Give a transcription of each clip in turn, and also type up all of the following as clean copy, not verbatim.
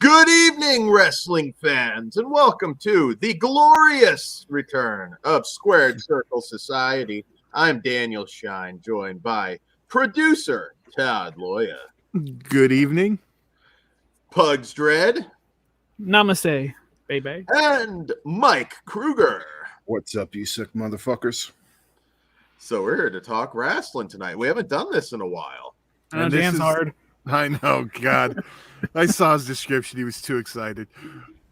Good evening, wrestling fans, and welcome to the glorious return of Squared Circle Society. I'm Daniel Shine, joined by producer Todd Loya, Good evening. Pugs Dread, Namaste, baby. and Mike Kruger. What's up, you sick motherfuckers? So we're here to talk wrestling tonight. We haven't done this in a while. And Dan's hard. I know, God. I saw his description. He was too excited.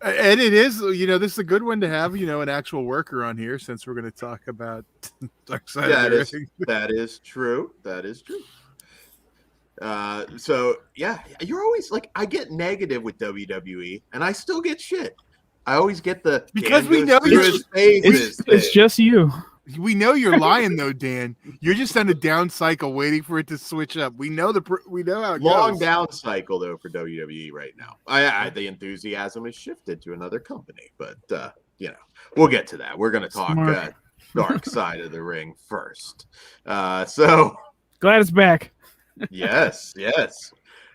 And it is, this is a good one to have, an actual worker on here since we're going to talk about Dark Side of the Ring. That is true. So yeah, you're always like, I get negative with WWE and I still get shit. I always get because we know it's just you. We know you're lying though, Dan. You're just on a down cycle waiting for it to switch up. We know how it long goes. Down cycle though for WWE right now. The enthusiasm has shifted to another company, but we'll get to that. We're going to talk Dark Side of the Ring first. So glad it's back. Yes. It's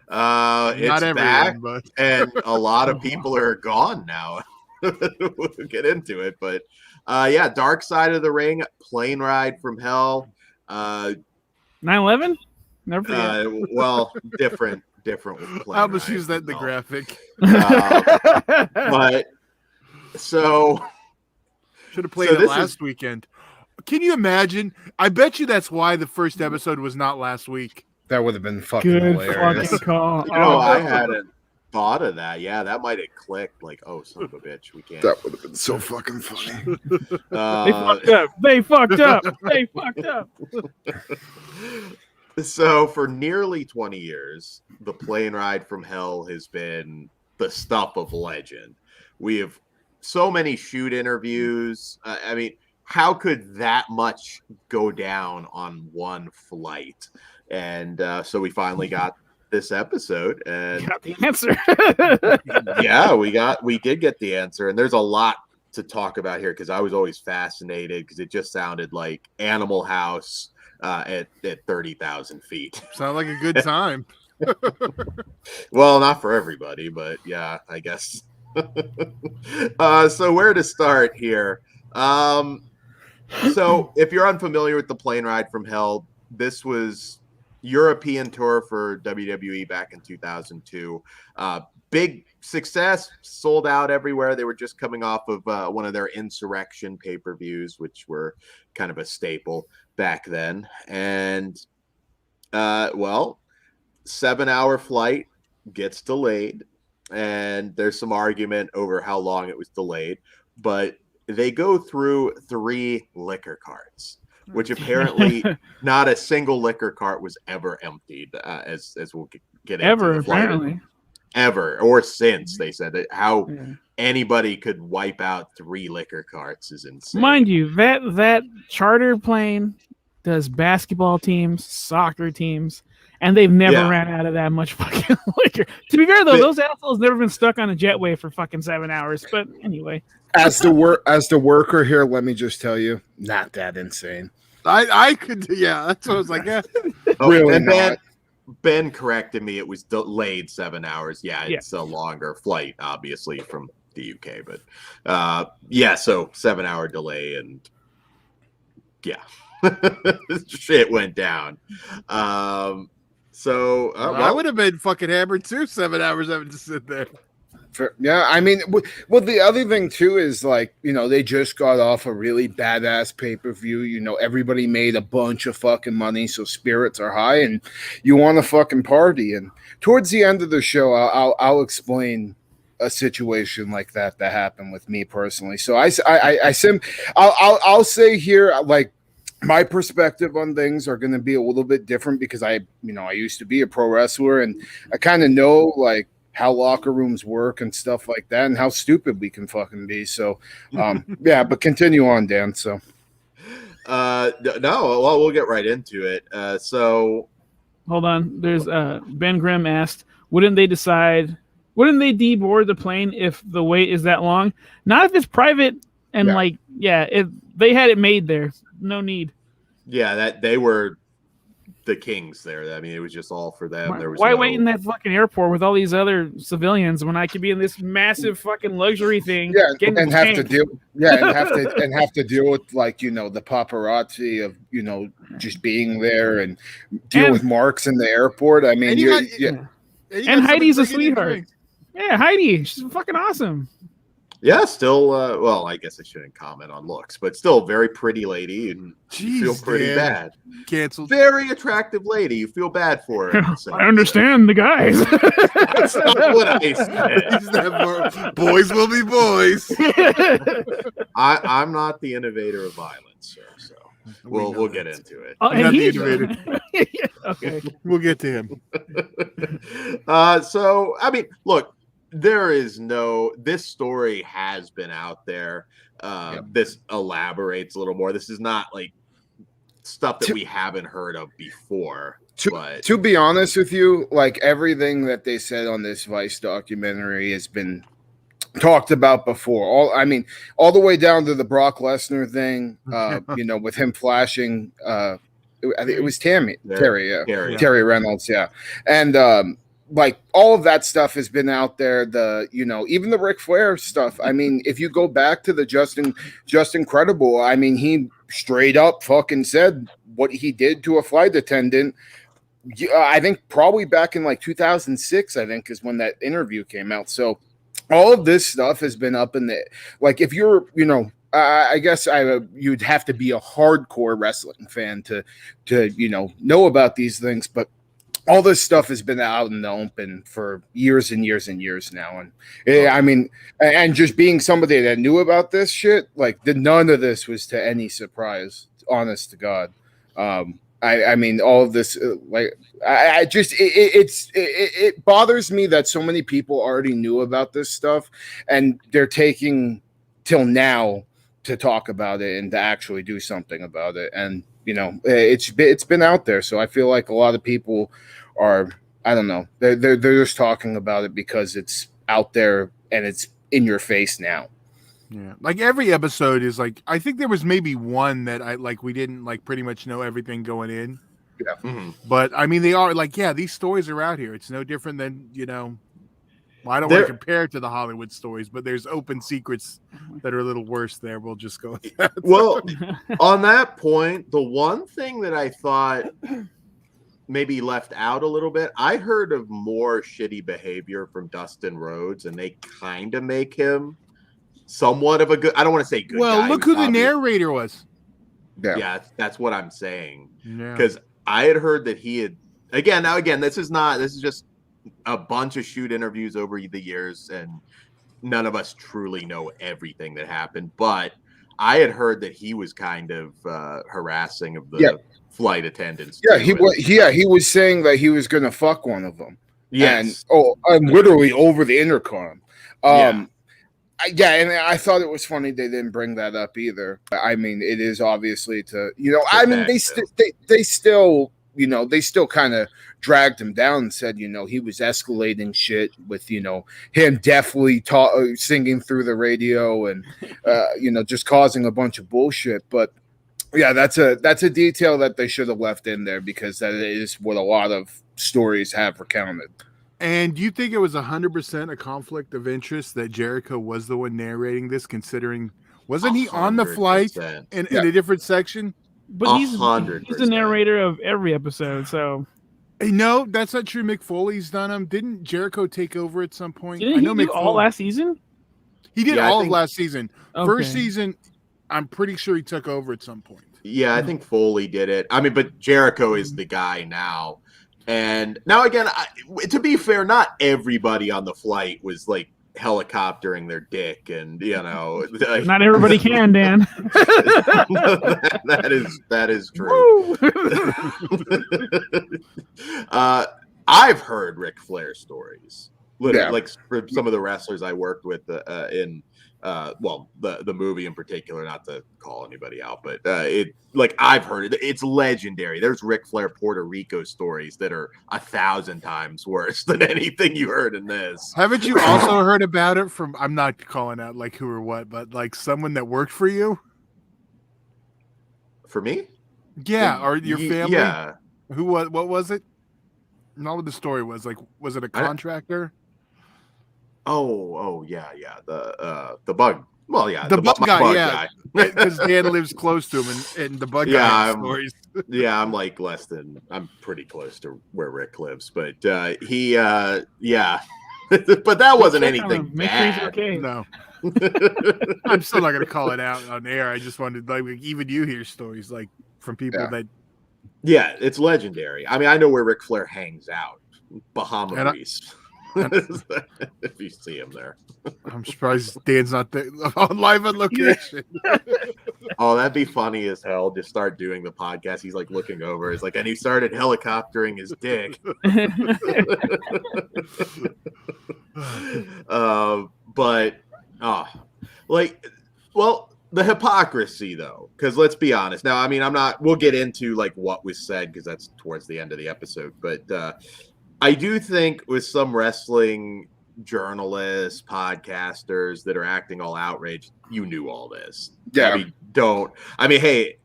Not everyone, back, but and a lot of people are gone now. We'll get into it, but Dark Side of the Ring, plane ride from hell. 9/11? Never forget. Well, different. I'll just use that in the graphic. But so should have played it last weekend. Can you imagine? I bet you that's why the first episode was not last week. That would have been fucking Good hilarious. fucking call. I hadn't thought of that. Yeah, that might have clicked. Like, oh, son of a bitch, we can't. That would have been so fucking funny. They fucked up. So for nearly 20 years, the plane ride from hell has been the stuff of legend. We have so many shoot interviews. I mean, how could that much go down on one flight? And so we finally got this episode, and Got the answer. yeah, we did get the answer, and there's a lot to talk about here because I was always fascinated because it just sounded like Animal House at 30,000 feet. Sound like a good time. Well, not for everybody, but yeah, I guess. So where to start here? So if you're unfamiliar with the plane ride from hell, this was European tour for WWE back in 2002. Big success, sold out everywhere. They were just coming off of one of their Insurrection pay-per-views, which were kind of a staple back then. And 7-hour flight gets delayed, and there's some argument over how long it was delayed, but they go through 3 liquor carts, which apparently not a single liquor cart was ever emptied, as we'll get into. Ever, apparently. Ever, or since, they said that how anybody could wipe out 3 liquor carts is insane. Mind you, that charter plane does basketball teams, soccer teams, and they've never ran out of that much fucking liquor. To be fair, though, those assholes never been stuck on a jetway for fucking 7 hours. But anyway. As the worker here, let me just tell you, not that insane. I could, that's what I was like. Yeah. Really and not. Ben corrected me. It was delayed 7 hours. Yeah, it's a longer flight, obviously, from the UK. But so 7-hour delay, and shit went down. I would have been fucking hammered too. 7 hours having to sit there. Yeah, I mean, well, the other thing too is like, they just got off a really badass pay-per-view. Everybody made a bunch of fucking money, so spirits are high, and you want to fucking party. And towards the end of the show, I'll explain a situation like that happened with me personally. So I'll say here, like, my perspective on things are going to be a little bit different because I used to be a pro wrestler, and I kind of know like how locker rooms work and stuff like that, and how stupid we can fucking be. So, but continue on, Dan. So, we'll get right into it. So, hold on. There's Ben Grimm asked, wouldn't they deboard the plane if the wait is that long? Not if it's private and if they had it made there, no need. Yeah, that they were the kings there. I mean, it was just all for them. There was Why wait in that fucking airport with all these other civilians when I could be in this massive fucking luxury thing? And have to deal with like the paparazzi of just being there and deal with marks in the airport. I mean, and Heidi's a sweetheart. Yeah, Heidi, she's fucking awesome. Yeah, still. Well, I guess I shouldn't comment on looks, but still a very pretty lady, and you feel pretty bad. Canceled. Very attractive lady. You feel bad for her. I understand the guys. That's not what I said. Boys will be boys. I'm not the innovator of violence, sir. So we'll get into it. And he's okay, we'll get to him. So I mean, look. This story has been out there. This elaborates a little more. This is not like stuff that we haven't heard of before. To be honest with you, like everything that they said on this Vice documentary has been talked about before. All the way down to the Brock Lesnar thing, with him flashing. I think it was Terry Reynolds, and like all of that stuff has been out there. Even the Ric Flair stuff. I mean, if you go back to the Just Incredible, I mean, he straight up fucking said what he did to a flight attendant. I think probably back in like 2006, I think is when that interview came out. So all of this stuff has been up in the, like, if you're, I guess you'd have to be a hardcore wrestling fan to know about these things, but all this stuff has been out in the open for years and years and years now. And I mean, and just being somebody that knew about this shit, like none of this was to any surprise, honest to God. I mean, all of this, it bothers me that so many people already knew about this stuff and they're taking till now to talk about it and to actually do something about it. And, it's been out there. So I feel like a lot of people are, I don't know, they're just talking about it because it's out there and it's in your face now. Yeah, like every episode is like, I think there was maybe one that we didn't pretty much know everything going in. Yeah. Mm-hmm. But I mean, they are these stories are out here. It's no different than, well, I don't want to compare it to the Hollywood stories, but there's open secrets that are a little worse there. We'll just go with that. Well, on that point, the one thing that I thought maybe left out a little bit, I heard of more shitty behavior from Dustin Rhodes, and they kind of make him somewhat of a good, I don't want to say good well, guy. Look who the narrator was. Yeah, that's what I'm saying. Yeah. Because I had heard that he had, again, this is just a bunch of shoot interviews over the years, and none of us truly know everything that happened, but I had heard that he was kind of harassing of the flight attendants. Yeah, he was saying that he was going to fuck one of them. Yes. And literally over the intercom. And I thought it was funny they didn't bring that up either. I mean, it is obviously I mean, they still kind of dragged him down and said, he was escalating shit with, him definitely singing through the radio and, just causing a bunch of bullshit. But yeah, that's a detail that they should have left in there because that is what a lot of stories have recounted. And do you think it was 100% a conflict of interest that Jericho was the one narrating this, considering wasn't he on the flight in a different section? But he's the narrator of every episode, so. No, that's not true. Mick Foley's done them. Didn't Jericho take over at some point? Didn't he do all last season? He did all of last season. Okay. First season, I'm pretty sure he took over at some point. Yeah, I think Foley did it. I mean, but Jericho is the guy now. And now, again, to be fair, not everybody on the flight was like helicoptering their dick, and like, not everybody can, Dan. that is true. I've heard Ric Flair stories, literally, like from some of the wrestlers I worked with in the movie in particular, not to call anybody out, but I've heard it. It's legendary. There's Ric Flair Puerto Rico stories that are 1,000 times worse than anything you heard in this. Haven't you also heard about it from, I'm not calling out like who or what, but like someone that worked for you? For me? Yeah, or your family? Yeah. Who was? What was it? Not what the story was. Like, was it a contractor? Yeah. The bug. Well, yeah, the bug guy. bug Yeah, because Dan lives close to him, and the bug guy has stories. Yeah, I'm like I'm pretty close to where Rick lives, but he, yeah, but that wasn't anything bad. Okay. No. I'm still not going to call it out on air. I just wanted, like, even you hear stories like from people that. Yeah, it's legendary. I mean, I know where Ric Flair hangs out, Bahama Grease. If you see him there, I'm surprised Dan's not there on live on location. Oh, that'd be funny as hell. Just start doing the podcast. He's like looking over. He's like, and he started helicoptering his dick. The hypocrisy though, because let's be honest. Now, I mean, we'll get into like what was said because that's towards the end of the episode, but I do think with some wrestling journalists, podcasters that are acting all outraged, you knew all this. Yeah. Hey,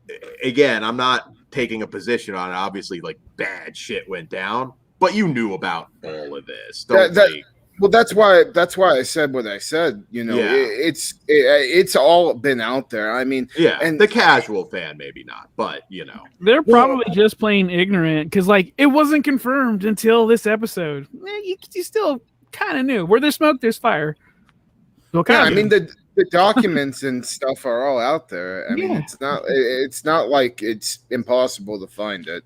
again, I'm not taking a position on it. Obviously, like bad shit went down, but you knew about all of this. Well, that's why I said what I said. You know, it's all been out there. I mean, and the casual fan maybe not, but you know, they're probably just plain ignorant because like it wasn't confirmed until this episode. You still kind of knew where there's smoke, there's fire. I mean the documents and stuff are all out there. I mean, it's not like it's impossible to find it.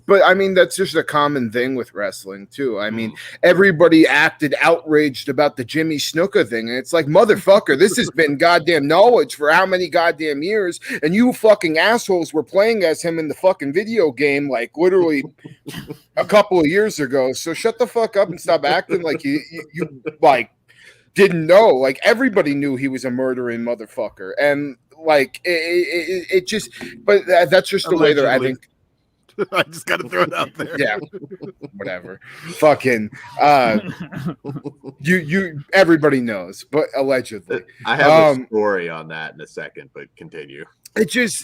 But I mean, that's just a common thing with wrestling too. I mean, everybody acted outraged about the Jimmy Snuka thing. And it's like, motherfucker, this has been goddamn knowledge for how many goddamn years. And you fucking assholes were playing as him in the fucking video game, like literally a couple of years ago. So shut the fuck up and stop acting like you like, didn't know. Like everybody knew he was a murdering motherfucker, and like it just. But that's just the way that I think. I just got to throw it out there. Yeah, whatever. Fucking. You. Everybody knows, but allegedly. I have a story on that in a second, but continue. It just.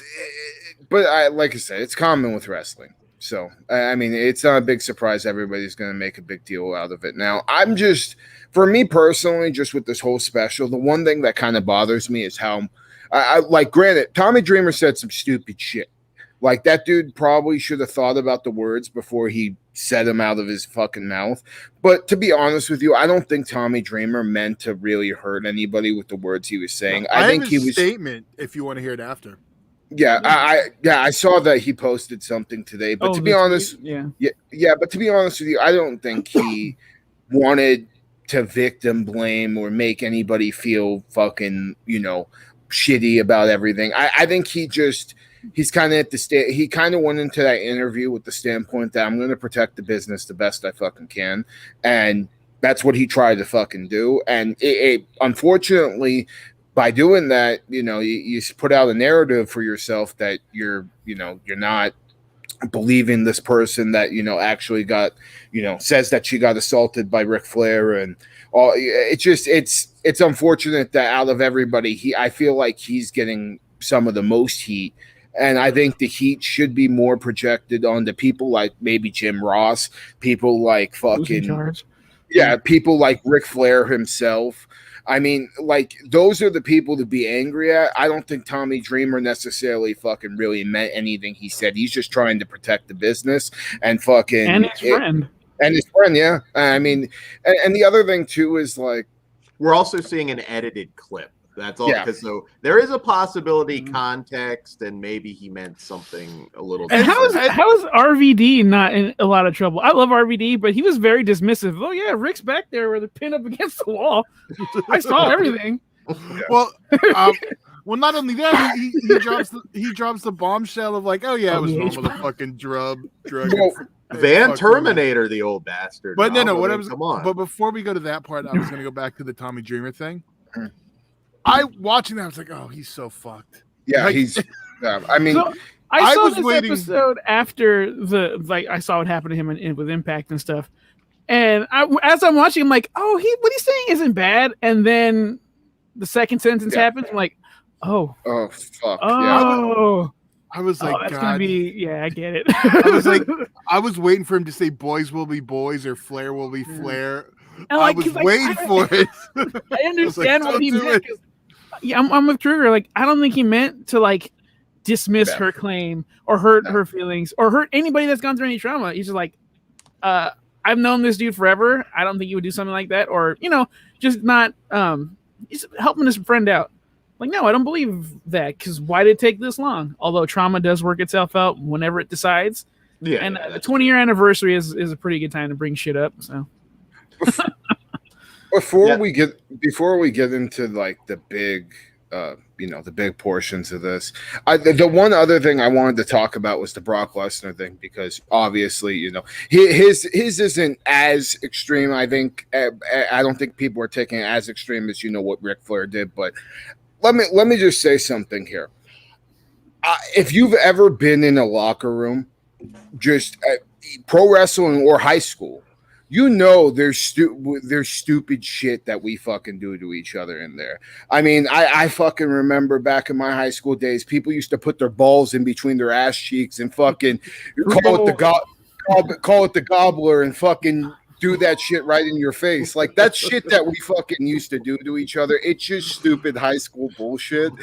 But like I said, it's common with wrestling. So I mean, it's not a big surprise. Everybody's going to make a big deal out of it. Now, for me personally, just with this whole special, the one thing that kind of bothers me is how, granted, Tommy Dreamer said some stupid shit. Like that dude probably should have thought about the words before he said them out of his fucking mouth. But to be honest with you, I don't think Tommy Dreamer meant to really hurt anybody with the words he was saying. I think he was statement. If you want to hear it after. Yeah, I saw that he posted something today, but to be honest, but to be honest with you, I don't think he wanted to victim blame or make anybody feel fucking, shitty about everything. I think he's kind of at the he kind of went into that interview with the standpoint that I'm going to protect the business the best I fucking can, and that's what he tried to fucking do. And it unfortunately, by doing that, you put out a narrative for yourself that you're not believing this person that, actually got, says that she got assaulted by Ric Flair and all. It's unfortunate that out of everybody, I feel like he's getting some of the most heat. And I think the heat should be more projected on the people like maybe Jim Ross, people like people like Ric Flair himself. I mean, like, those are the people to be angry at. I don't think Tommy Dreamer necessarily fucking really meant anything he said. He's just trying to protect the business and fucking... And his friend. And his friend, yeah. I mean, and the other thing, too, is, like... We're also seeing an edited clip. That's all. Because so there is a possibility, context, and maybe he meant something a little and different. how is RVD not in a lot of trouble? I love RVD, but he was very dismissive. Oh yeah, Rick's back there with a pin up against the wall. I saw everything. Well, not only that, he drops the bombshell of like, oh yeah, it was normal to fucking drug. Van Terminator, the old bastard. But no, what I was. But before we go to that part, I was going to go back to the Tommy Dreamer thing. Watching that, I was like, "Oh, he's so fucked." Yeah, he's. I mean, so I saw this episode after I saw what happened to him with Impact and stuff, and as I'm watching, I'm like, "Oh, what he's saying isn't bad." And then the second sentence happens, I'm like, "Oh, fuck." Oh, I was like, that's God. gonna be, yeah, I get it. I was waiting for him to say boys will be boys or Flair will be Flair. And, I was waiting for it. I understand what he "Don't do meant. it." Yeah, I'm with Trigger. Like, I don't think he meant to like dismiss Yeah. her claim or hurt No. her feelings or hurt anybody that's gone through any trauma. He's just like, I've known this dude forever. I don't think he would do something like that, or just not he's helping his friend out. Like, no, I don't believe that, because why did it take this long? Although trauma does work itself out whenever it decides. Yeah, and the 20-year anniversary is a pretty good time to bring shit up. So before we get into like the big the big portions of this, the one other thing I wanted to talk about was the Brock Lesnar thing, because obviously his isn't as extreme. I think I don't think people are taking it as extreme as what Ric Flair did. But let me just say something here. If you've ever been in a locker room, just pro wrestling or high school, there's stupid shit that we fucking do to each other in there. I mean, I fucking remember back in my high school days, people used to put their balls in between their ass cheeks and fucking call it the gobbler and fucking do that shit right in your face. Like, that shit that we fucking used to do to each other. It's just stupid high school bullshit.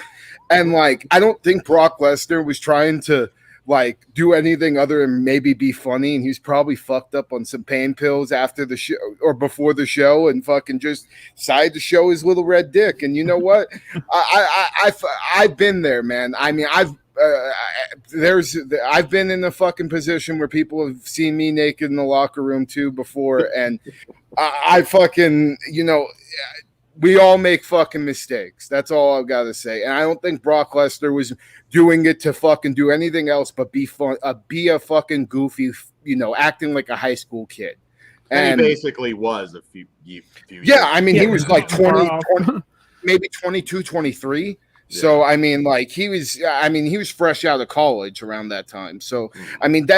And like, I don't think Brock Lesnar was trying to like do anything other than maybe be funny, and he's probably fucked up on some pain pills after the show or before the show and fucking just decided to show his little red dick. And you know what? I've been there, man. I mean, I've been in a fucking position where people have seen me naked in the locker room too before, and I fucking we all make fucking mistakes. That's all I've got to say. And I don't think Brock Lesnar was doing it to fucking do anything else but be a fucking goofy, acting like a high school kid. And he basically was a few years. I mean, he was like 20, maybe 22, 23. Yeah. So, I mean, like he was fresh out of college around that time. So, I mean,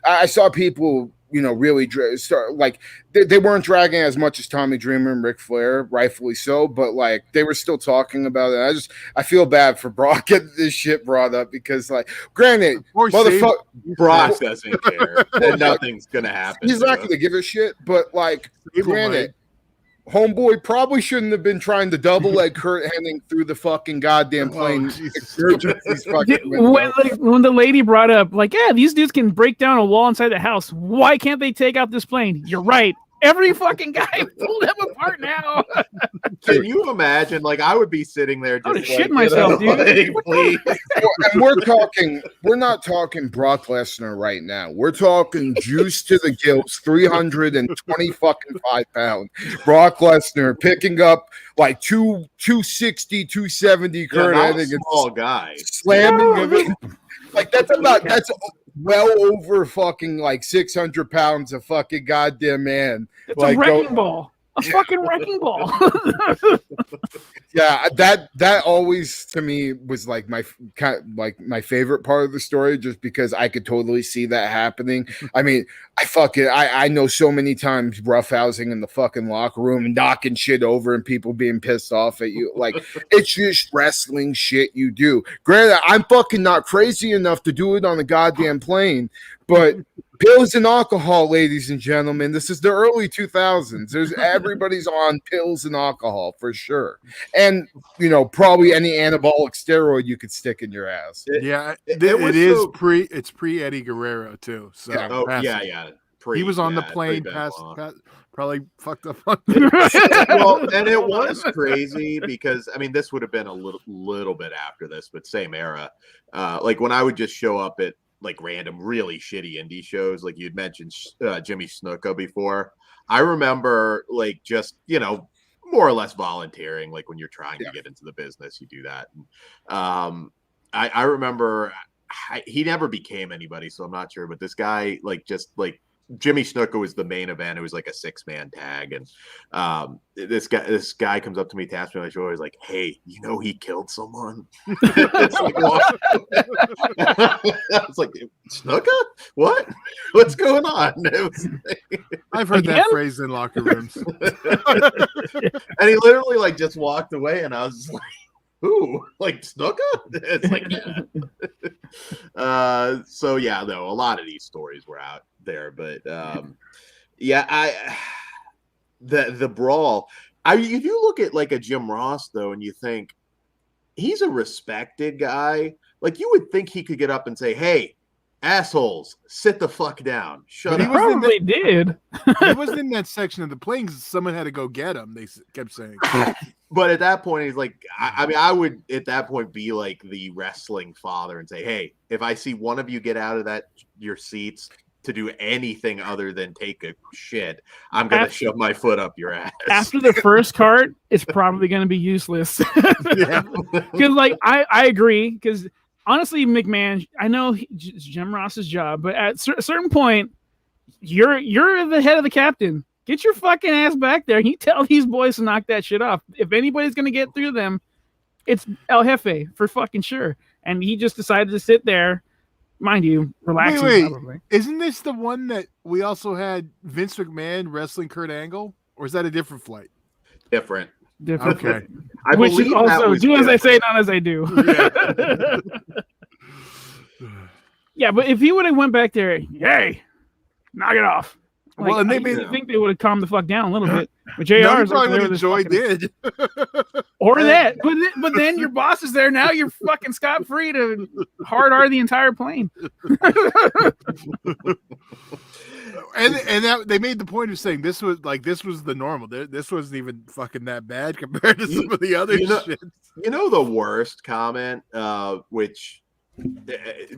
I saw people, really start like they weren't dragging as much as Tommy Dreamer and Ric Flair, rightfully so, but like they were still talking about it. I feel bad for Brock getting this shit brought up, because like, granted, motherfucker, Brock doesn't care and nothing's gonna happen. He's not gonna give a shit, but like, granted, homeboy probably shouldn't have been trying to double leg Kurt Hennig through the fucking goddamn plane. When the lady brought up, like, yeah, these dudes can break down a wall inside the house. Why can't they take out this plane? You're right. Every fucking guy pull them apart now. Can you imagine? Like, I would be sitting there just shit myself, dude. Like, please. And we're not talking Brock Lesnar right now. We're talking juice to the gills, 320 fucking 5 pound Brock Lesnar picking up like 260, 270 Kurt Hennig, a small guy, slamming him in. Like, that's well over fucking like 600 pounds of fucking goddamn man. It's like, a wrecking ball. A fucking wrecking ball. Yeah, that always to me was like my favorite part of the story, just because I could totally see that happening. I mean, I know so many times roughhousing in the fucking locker room and knocking shit over and people being pissed off at you. Like, it's just wrestling shit you do. Granted, I'm fucking not crazy enough to do it on the goddamn plane, but pills and alcohol, ladies and gentlemen. This is the early 2000s. Everybody's on pills and alcohol for sure, and probably any anabolic steroid you could stick in your ass. It's pre Eddie Guerrero too. So yeah. He was on the plane, probably fucked up on. Well, and it was crazy because I mean, this would have been a little bit after this, but same era. Like when I would just show up at like random really shitty indie shows, like you'd mentioned Jimmy Snuka before. I remember like just more or less volunteering, like when you're trying to get into the business, you do that. And, I remember he never became anybody, so I'm not sure, but this guy Jimmy Snuka was the main event. It was like a 6-man tag, and this guy comes up to me, taps me on the shoulder. He's like, "Hey, he killed someone." It's like, what? It's like, Snuka? What? What's going on? I've heard that phrase in locker rooms. And he literally just walked away, and I was just like, "Who? Like Snuka?" It's like, yeah. So yeah, though a lot of these stories were out there, but yeah, the brawl. If you look at like a Jim Ross though, and you think he's a respected guy, like you would think he could get up and say, "Hey, assholes, sit the fuck down, shut But up." Probably did. He wasn't in that section of the plane because someone had to go get him. They kept saying. But at that point, he's like, I mean, I would at that point be like the wrestling father and say, "Hey, if I see one of you get out of your seats to do anything other than take a shit, I'm gonna shove my foot up your ass." After the first cart, it's probably going to be useless. Yeah. Because, like, I agree. Because honestly, McMahon, I know it's Jim Ross's job, but at a certain point, you're the head of the captain. Get your fucking ass back there. You tell these boys to knock that shit off. If anybody's going to get through them, it's El Jefe for fucking sure. And he just decided to sit there, mind you, relaxing. Wait. Probably. Isn't this the one that we also had Vince McMahon wrestling Kurt Angle? Or is that a different flight? Different. Okay. I Which is believe that also was do as I different. say, not as I do. Yeah, but if he would have went back there, hey, knock it off. Like, Well, and they I made think they would have calmed the fuck down a little bit. But JR no, is probably like, what Joy did. or that. But then your boss is there now. You're fucking scot free to hard R the entire plane. And that they made the point of saying this was the normal. This wasn't even fucking that bad compared to some of the other shit. You know the worst comment, which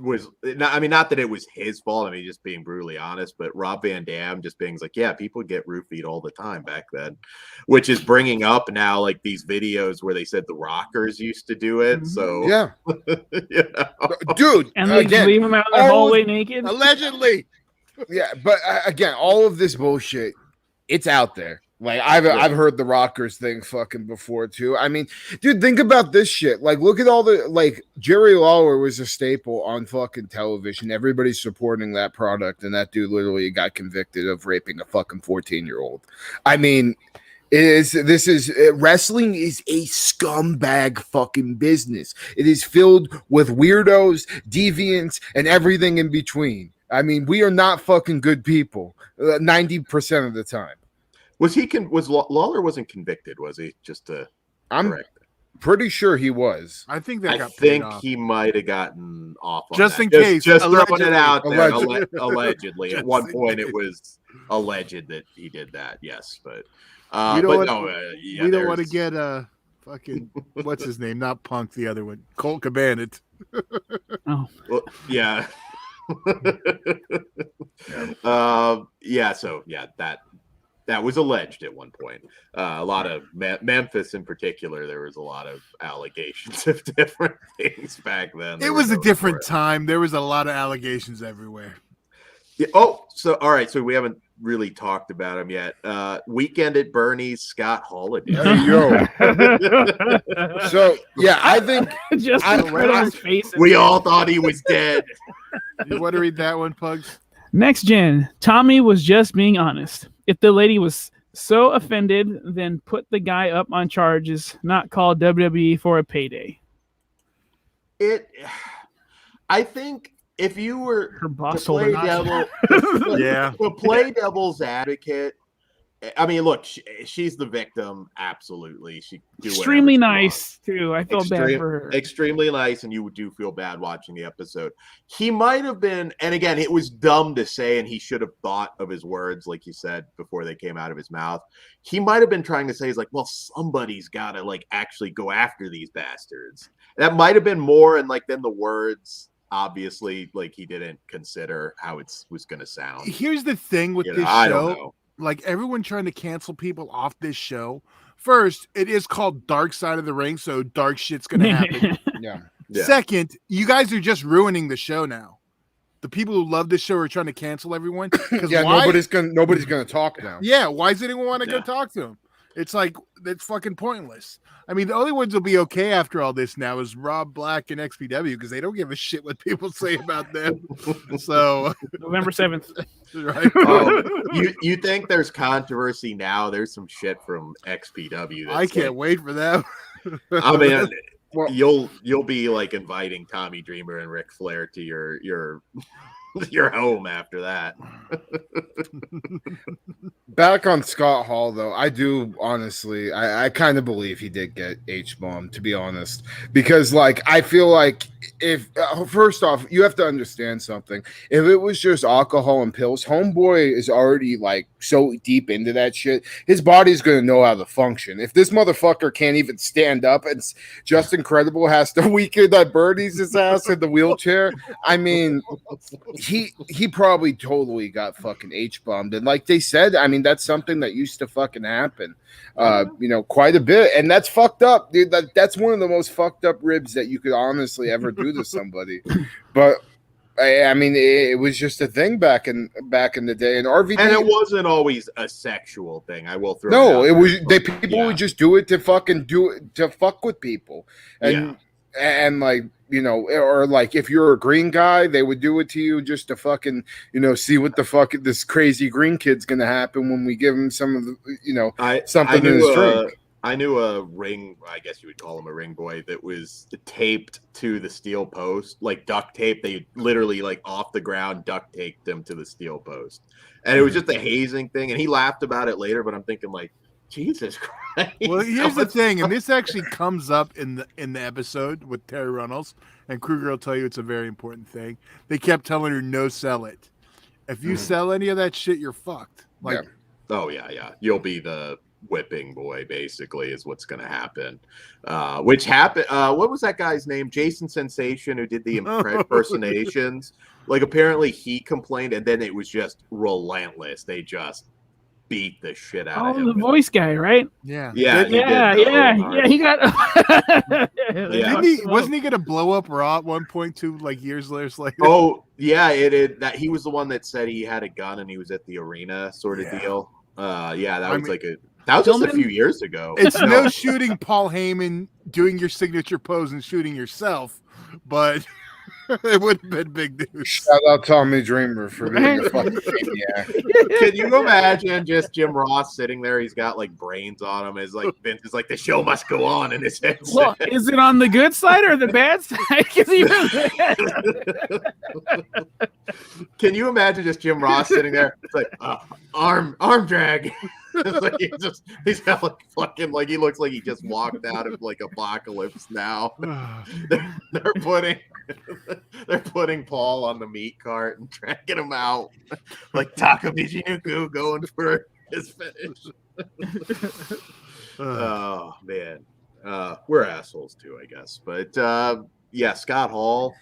was not that it was his fault. I mean, just being brutally honest, but Rob Van Dam just being like, yeah, people get roofied all the time back then, which is bringing up now like these videos where they said the Rockers used to do it. So Yeah, you know. dude, And they just leave him out in the hallway naked. Allegedly. Yeah, but again, all of this bullshit, it's out there. Like I've heard the Rockers thing fucking before too. I mean, dude, think about this shit. Like, look at all the like Jerry Lawler was a staple on fucking television. Everybody's supporting that product, and that dude literally got convicted of raping a fucking 14-year-old. I mean, wrestling is a scumbag fucking business. It is filled with weirdos, deviants, and everything in between. I mean, we are not fucking good people 90% of the time. Was Lawler wasn't convicted? Was he? Just to correct. Pretty sure he was. I think that I got think paid off. he might have gotten off on Just that. in case. Just throwing it Allegedly. out there. Allegedly. At one point, it was alleged that he did that. Yes, but We don't we don't want to get fucking what's his name? Not Punk, the other one. Colt Cabana. Oh, well, yeah. So that was alleged at one point. A lot of Memphis in particular, there was a lot of allegations of different things back then. It was a different time. There was a lot of allegations everywhere. Yeah. Oh, so all right. So we haven't really talked about him yet. Weekend at Bernie's, Scott Holiday. There you go. So yeah, I think just right on his face. We all thought he was dead. You want to read that one, Pugs? Next gen, Tommy was just being honest. If the lady was so offended, then put the guy up on charges, not call WWE for a payday. I think if you were Her boss to told her play not devil, Yeah. to play devil's advocate, I mean, look, she's the victim. Absolutely, she do extremely whatever she nice too. I feel bad for her. Extremely nice, and you do feel bad watching the episode. He might have been, and again, it was dumb to say, and he should have thought of his words, like you said, before they came out of his mouth. He might have been trying to say, he's like, well, somebody's got to like actually go after these bastards. That might have been more, and like then the words. Obviously, like he didn't consider how it was going to sound. Here's the thing with this I don't show. know. Like everyone trying to cancel people off this show. First, it is called Dark Side of the Ring, so dark shit's going to happen. yeah. Second, you guys are just ruining the show now. The people who love this show are trying to cancel everyone. Yeah, nobody's gonna talk now. Yeah, why does anyone want to go talk to him? It's like that's fucking pointless. I mean, the only ones will be okay after all this now is Rob Black and XPW because they don't give a shit what people say about them. So November 7th. Right? You think there's controversy now? There's some shit from XPW. I can't wait for that. I mean, you'll be like inviting Tommy Dreamer and Ric Flair to your home after that. Back on Scott Hall, though, I do honestly, I kind of believe he did get H-bombed, to be honest, because like I feel like if first off, you have to understand something. If it was just alcohol and pills, homeboy is already like so deep into that shit. His body's gonna know how to function. If this motherfucker can't even stand up, and Just Incredible has to weaken that Birdie's his ass in the wheelchair. I mean, he probably totally got fucking H-bombed, and like they said, I mean, that's something that used to fucking happen, quite a bit, and that's fucked up, dude. That's one of the most fucked up ribs that you could honestly ever do to somebody. But I mean, it was just a thing back in the day, and RVD, and it wasn't always a sexual thing. I will throw. No, it was people would just do it to fucking do it to fuck with people, and like. Or like if you're a green guy, they would do it to you just to fucking, see what the fuck this crazy green kid's gonna happen when we give him some of the, something in his drink. I knew a ring, I guess you would call him a ring boy, that was taped to the steel post, like duct tape. They literally like off the ground duct taped him to the steel post. And it was just a hazing thing. And he laughed about it later, but I'm thinking like, Jesus Christ. Well, here's the thing, and this actually comes up in the episode with Terry Runnels, and Kruger will tell you it's a very important thing. They kept telling her, no, sell it. If you sell any of that shit, you're fucked. Like, oh yeah. You'll be the whipping boy, basically, is what's going to happen. Which happened. What was that guy's name? Jason Sensation, who did the impersonations. Like, apparently he complained, and then it was just relentless. They just beat the shit out of him. Oh, the voice guy, right? Yeah. He got. Wasn't he going to blow up Raw at 1.2 like years later? Oh yeah, that he was the one that said he had a gun and he was at the arena, sort of deal. That was just a few years ago. It's no shooting Paul Heyman doing your signature pose and shooting yourself, but. It would have been big news. Shout out Tommy Dreamer for being a fucking maniac. Can you imagine just Jim Ross sitting there? He's got like brains on him. Is like Vince is like, the show must go on in his head. Well, is it on the good side or the bad side? Can you imagine just Jim Ross sitting there? It's like arm drag. It's like he's got like fucking like he looks like he just walked out of like Apocalypse Now. They're putting Paul on the meat cart and dragging him out like Taka Michinoku going for his finish. Oh man, we're assholes too, I guess. But Scott Hall.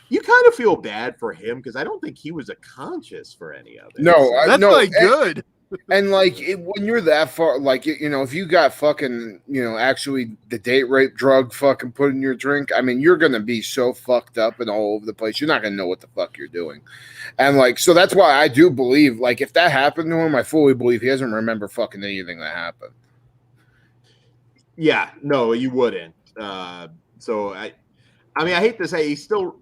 You kind of feel bad for him because I don't think he was a conscious for any of it. No, that's good. And like when you're that far, like if you got fucking actually the date rape drug fucking put in your drink, I mean you're gonna be so fucked up and all over the place. You're not gonna know what the fuck you're doing, and like so that's why I do believe like if that happened to him, I fully believe he doesn't remember fucking anything that happened. Yeah, no, you wouldn't. So I mean I hate to say he's still.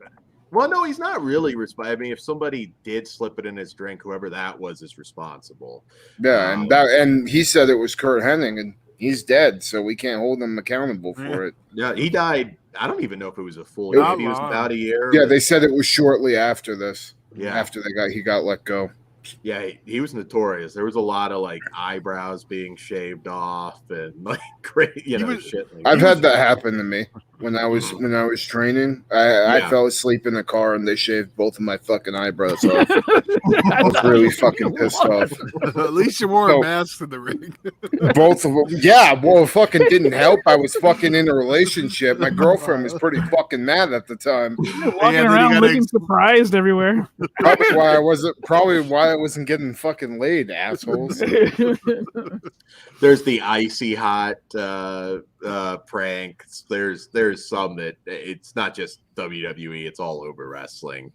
Well, no, he's not really responsible. I mean, if somebody did slip it in his drink, whoever that was is responsible. Yeah, and he said it was Kurt Hennig, and he's dead, so we can't hold him accountable for it. Yeah, he died. I don't even know if it was a full year. Maybe it was about a year. Yeah, they said it was shortly after this. Yeah, after he got let go. Yeah, he was notorious. There was a lot of like eyebrows being shaved off and like great, shit. Like I've had that happen to me when I was training. I fell asleep in the car and they shaved both of my fucking eyebrows off. I was really fucking pissed off. At least you wore a mask in the ring. Both of them. Yeah, well, it fucking didn't help. I was fucking in a relationship. My girlfriend was pretty fucking mad at the time. Walking around looking surprised everywhere. Probably why I wasn't getting fucking laid, assholes. There's the icy hot pranks. There's some that it's not just WWE, it's all over wrestling.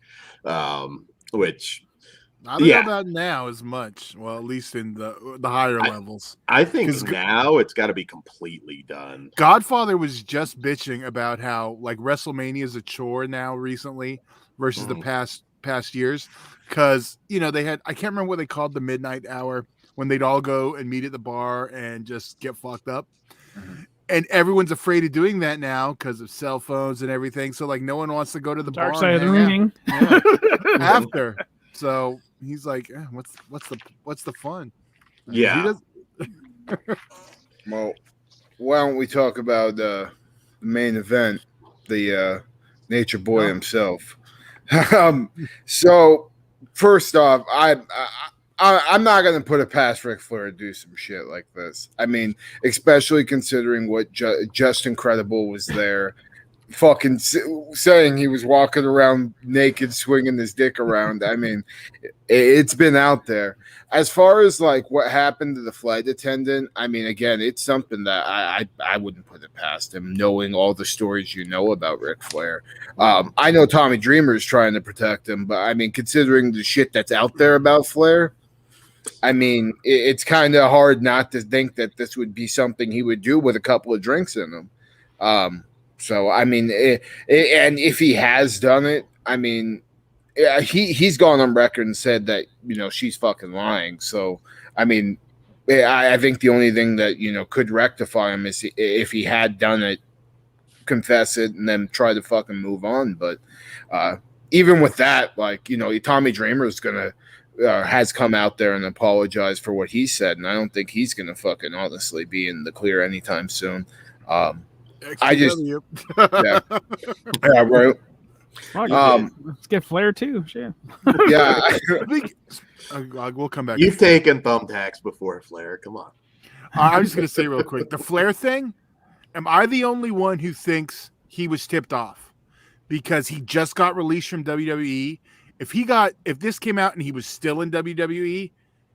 Which I don't know about now as much. Well, at least in the higher levels. I think now it's got to be completely done. Godfather was just bitching about how like WrestleMania is a chore now recently versus the past years. Because, they had, I can't remember what they called the midnight hour when they'd all go and meet at the bar and just get fucked up. And everyone's afraid of doing that now because of cell phones and everything. So like no one wants to go to the Dark bar side of the and hang out. ring. Yeah. After. So he's like, what's the fun? I mean, Yeah. Well, why don't we talk about the main event, the Nature Boy himself? So first off, I'm not going to put it past Ric Flair to do some shit like this. I mean, especially considering what Just Incredible was there, fucking saying he was walking around naked, swinging his dick around. I mean, it's been out there. As far as like what happened to the flight attendant, I mean, again, it's something that I wouldn't put it past him, knowing all the stories you know about Ric Flair. I know Tommy Dreamer is trying to protect him, but I mean, considering the shit that's out there about Flair, I mean, it's kind of hard not to think that this would be something he would do with a couple of drinks in him. So, I mean, and if he has done it, I mean, he's gone on record and said that, you know, she's fucking lying. So, I mean, I think the only thing that, you know, could rectify him is if he had done it, confess it, and then try to fucking move on. But even with that, like, you know, Tommy Dreamer is going to, has come out there and apologized for what he said, and I don't think he's going to fucking honestly be in the clear anytime soon. I just, yeah, right. Let's get Flair too. Shit. Yeah, I think we'll come back. You've taken thumbtacks before, Flair. Come on. I'm just going to say real quick, the Flair thing. Am I the only one who thinks he was tipped off because he just got released from WWE? If this came out and he was still in WWE,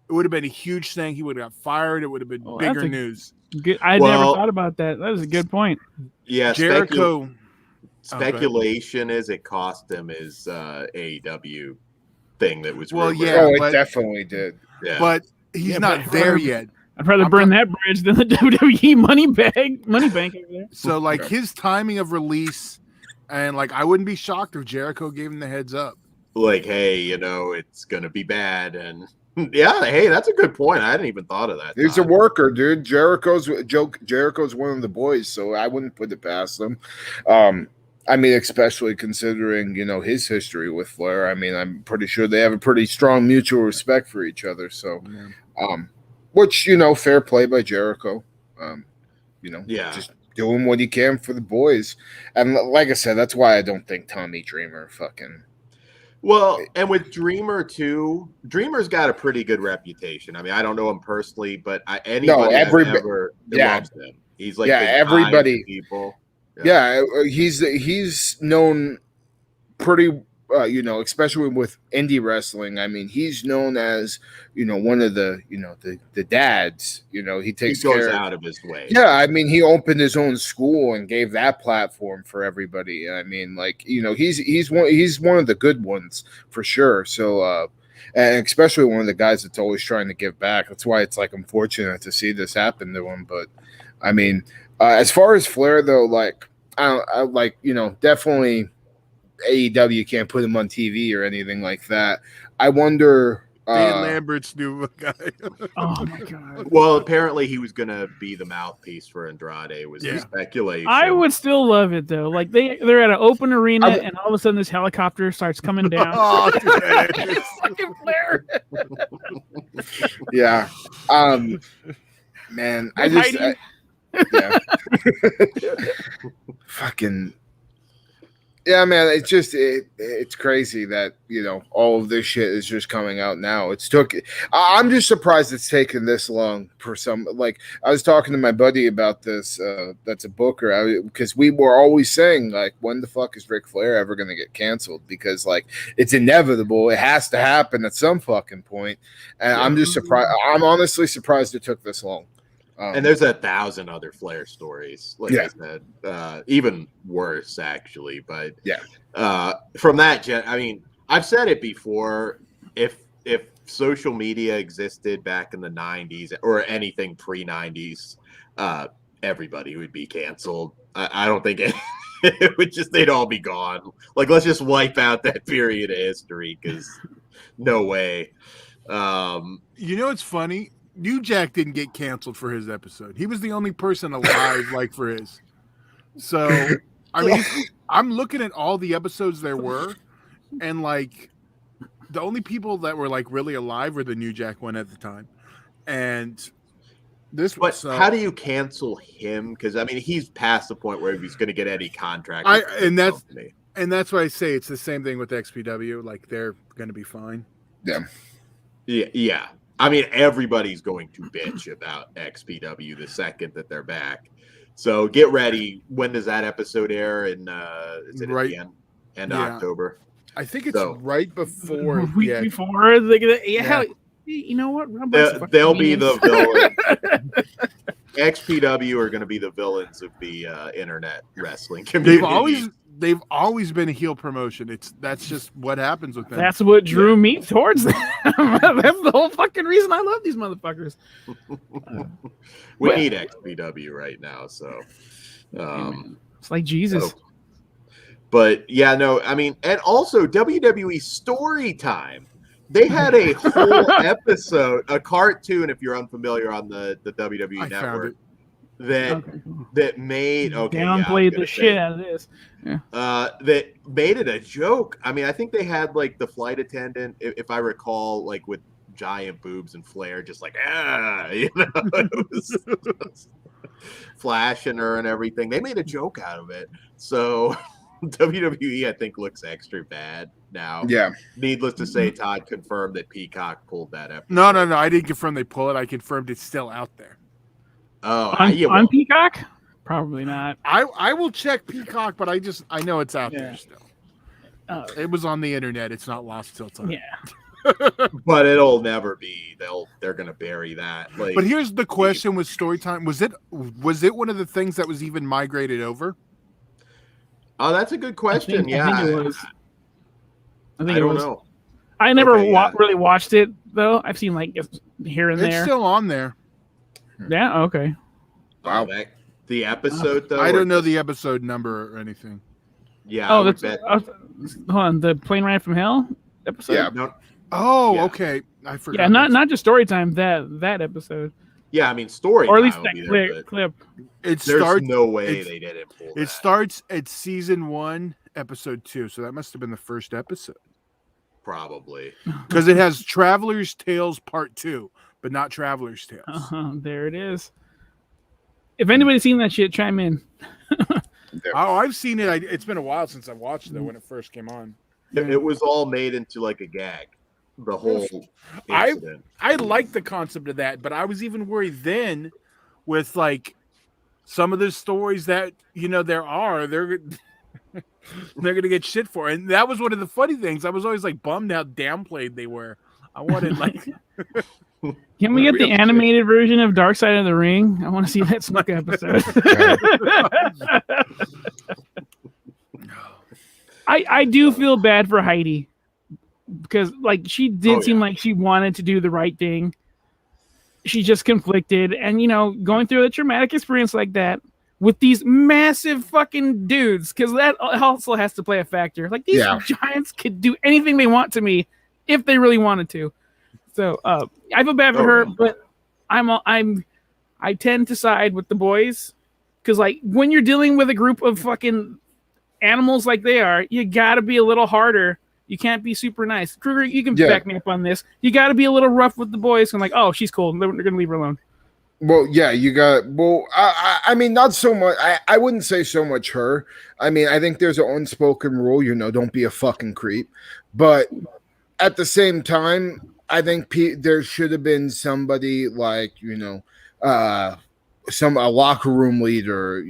it would have been a huge thing. He would have got fired. It would have been bigger news. I never thought about that. That is a good point. Yeah, Jericho. Speculation is it cost him his AEW thing that was well, rumored. yeah, it definitely did. Yeah. But he's not there yet. I'd rather burn that bridge than the WWE money bank over there. So like his timing of release, and like I wouldn't be shocked if Jericho gave him the heads up. Like, hey, you know, it's gonna be bad, and yeah, hey, that's a good point. I hadn't even thought of that. He's a worker, dude. Jericho's one of the boys, so I wouldn't put it past him. I mean, especially considering, you know, his history with Flair. I mean, I'm pretty sure they have a pretty strong mutual respect for each other. So, which, you know, fair play by Jericho. You know, just doing what he can for the boys. And like I said, that's why I don't think Tommy Dreamer fucking. Well, and with Dreamer too, Dreamer's got a pretty good reputation. I mean, I don't know him personally, but everybody loves him. He's like everybody. People. Yeah, he's known pretty, you know, especially with indie wrestling. I mean, he's known as, you know, one of the, you know, the dads. You know, he goes out of his way. Yeah, I mean, he opened his own school and gave that platform for everybody. I mean, like, you know, he's one of the good ones for sure. So, and especially one of the guys that's always trying to give back. That's why it's like unfortunate to see this happen to him. But I mean, as far as Flair though, like I like, you know, definitely AEW can't put him on TV or anything like that. I wonder. Dan Lambert's new guy. Oh my god. Well, apparently he was gonna be the mouthpiece for Andrade. Was the speculation. I would still love it though. Like they're at an open arena and all of a sudden this helicopter starts coming down. Oh, fucking Flair. Yeah. Man, yeah. Fucking. Yeah, man, it's just it's crazy that, you know, all of this shit is just coming out now. I'm just surprised it's taken this long for some. Like, I was talking to my buddy about this. That's a booker, because we were always saying, like, when the fuck is Ric Flair ever going to get canceled? Because, like, it's inevitable. It has to happen at some fucking point. And I'm just surprised. I'm honestly surprised it took this long. And there's 1,000 other Flair stories, like I said, even worse actually. But from that, I mean, I've said it before. If social media existed back in the 90s or anything pre-90s, everybody would be canceled. I don't think it would they'd all be gone. Like, let's just wipe out that period of history because no way. You know, it's funny. New Jack didn't get canceled for his episode. He was the only person alive like for his. So I mean, I'm looking at all the episodes there were, and like the only people that were like really alive were the New Jack one at the time, and this. But how do you cancel him? Because I mean, he's past the point where he's going to get any contract. And that's why I say it's the same thing with XPW. Like they're going to be fine. Yeah. I mean, everybody's going to bitch about XPW the second that they're back. So get ready. When does that episode air? Is it at the end of October? I think it's right before. Before. You know what? They'll be the villain. XPW are going to be the villains of the internet wrestling community. They've always been a heel promotion. That's just what happens with them. That's what drew me towards them. That's the whole fucking reason I love these motherfuckers. We need XPW right now, so it's like Jesus. But yeah, no, I mean, and also WWE Story Time. They had a whole episode, a cartoon, if you're unfamiliar on the WWE Network, that made downplayed the shit out of this. Yeah. That made it a joke. I mean, I think they had like the flight attendant, if I recall, like with giant boobs and flair, just like it was flashing her and everything. They made a joke out of it. So WWE, I think, looks extra bad now. Yeah. Needless to say, Todd confirmed that Peacock pulled that episode. No. I didn't confirm they pull it. I confirmed it's still out there. Oh, on Peacock? Probably not. I will check Peacock, but I know it's out there still. It was on the internet. It's not lost till time. Yeah. But it'll never be. They're gonna bury that. Like, but here's the question with Storytime: was it one of the things that was even migrated over? Oh, that's a good question. I think it was. I don't know. I never really watched it though. I've seen like here and there. It's still on there. Yeah. Okay. Wow. The episode though. I don't know the episode number or anything. Yeah. Oh, that's hold on. The Plane Ride from Hell episode. Yeah. No, okay. I forgot. Yeah, not just Storytime. That episode. Yeah, I mean story. Or at least that clip. There's no way they didn't pull that. It starts at season 1, episode 2. So that must have been the first episode. Probably. Because it has Traveler's Tales Part 2, but not Traveler's Tales. There it is. If anybody's seen that shit, chime in. I've seen it. It's been a while since I watched it when it first came on. It was all made into like a gag. The whole incident. I like the concept of that, but I was even worried then with like some of the stories that they're gonna get shit for, and that was one of the funny things. I was always like bummed how downplayed they were. I wanted like. Can we get the animated version of Dark Side of the Ring? I want to see that Snook episode. I do feel bad for Heidi. Because like she did seem like she wanted to do the right thing. She just conflicted, and going through a traumatic experience like that with these massive fucking dudes, because that also has to play a factor. Like these giants could do anything they want to me if they really wanted to. So I feel bad for her, but I tend to side with the boys, because like when you're dealing with a group of fucking animals like they are, you gotta be a little harder. You can't be super nice. Kruger, you can back me up on this. You got to be a little rough with the boys. I'm like, oh, she's cool. They're going to leave her alone. Well, yeah, you got. Well, I mean, not so much. I wouldn't say so much her. I mean, I think there's an unspoken rule, don't be a fucking creep. But at the same time, I think there should have been somebody like, a locker room leader,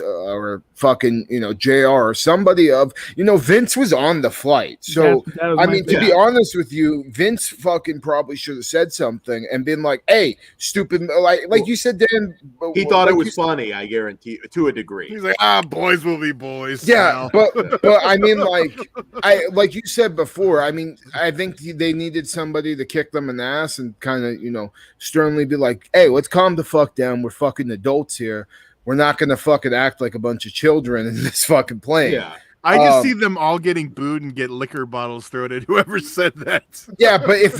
or fucking, JR, or somebody of, Vince was on the flight. So, I mean, to be honest with you, Vince fucking probably should have said something and been like, hey, stupid, like you said, Dan. He thought it was funny, I guarantee, to a degree. He's like, boys will be boys. Yeah, but I mean, like you said before, I mean, I think they needed somebody to kick them in the ass and kind of, sternly be like, hey, let's calm the fuck down. We're fucking adults here. We're not going to fucking act like a bunch of children in this fucking plane. Yeah. I just see them all getting booed and get liquor bottles thrown at whoever said that. Yeah, but if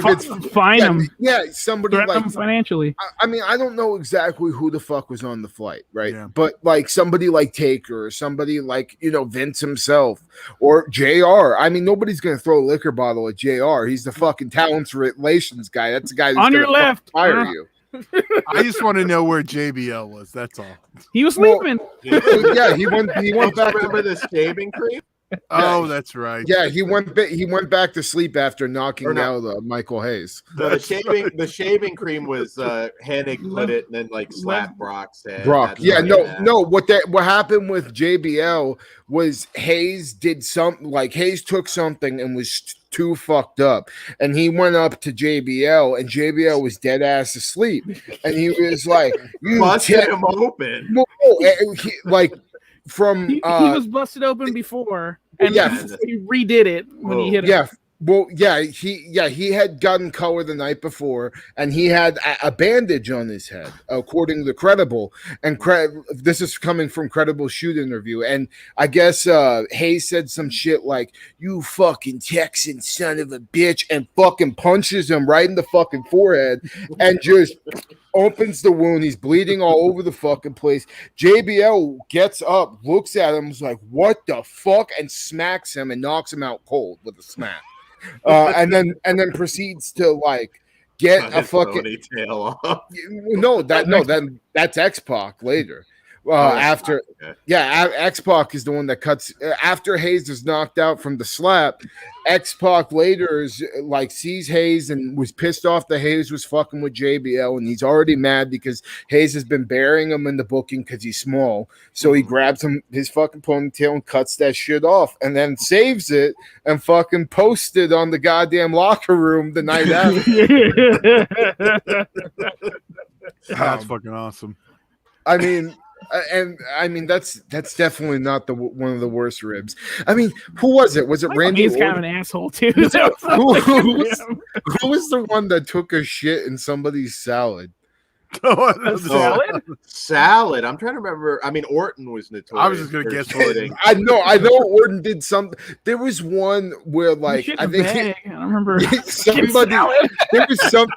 it's fine them. Yeah, somebody Threaten like them financially. I mean, I don't know exactly who the fuck was on the flight, right? Yeah. But like somebody like Taker or somebody like, Vince himself or JR. I mean, nobody's going to throw a liquor bottle at JR. He's the fucking talent relations guy. That's the guy who's on your left. fire you. I just want to know where JBL was. That's all. He was sleeping. Yeah, he went back. Remember the shaving cream? Oh, that's right. Yeah, he went back to sleep after knocking out Michael Hayes. No, the shaving cream was Hennig put it and then like slapped Brock's head. Brock. Yeah, no. What happened with JBL was Hayes took something and was too fucked up, and he went up to JBL, and JBL was dead ass asleep, and he was like, "You busted him open." No, he was busted open before, and he redid it when he hit him. Yeah. Well, he had gotten color the night before, and he had a bandage on his head, according to Credible. And this is coming from Credible shoot interview, and I guess Hayes said some shit like, "You fucking Texan son of a bitch," and fucking punches him right in the fucking forehead, and just opens the wound. He's bleeding all over the fucking place. JBL gets up, looks at him, is like, "What the fuck?" and smacks him and knocks him out cold with a smack. And then proceeds to like get a fucking ponytail off. That's X-Pac later. X-Pac is the one that cuts after Hayes is knocked out from the slap. X-Pac later is like sees Hayes and was pissed off that Hayes was fucking with JBL, and he's already mad because Hayes has been burying him in the booking because he's small. So he grabs his fucking ponytail and cuts that shit off, and then saves it and fucking posts it on the goddamn locker room the night after. That's fucking awesome. I mean, that's definitely not one of the worst ribs. I mean, who was it? Was it Randy? He's kind of an asshole too. Who was the one that took a shit in somebody's salad? Salad. I'm trying to remember. I mean, Orton was notorious. I was just gonna guess Orton. I know Orton did something. There was one where like I think I don't remember somebody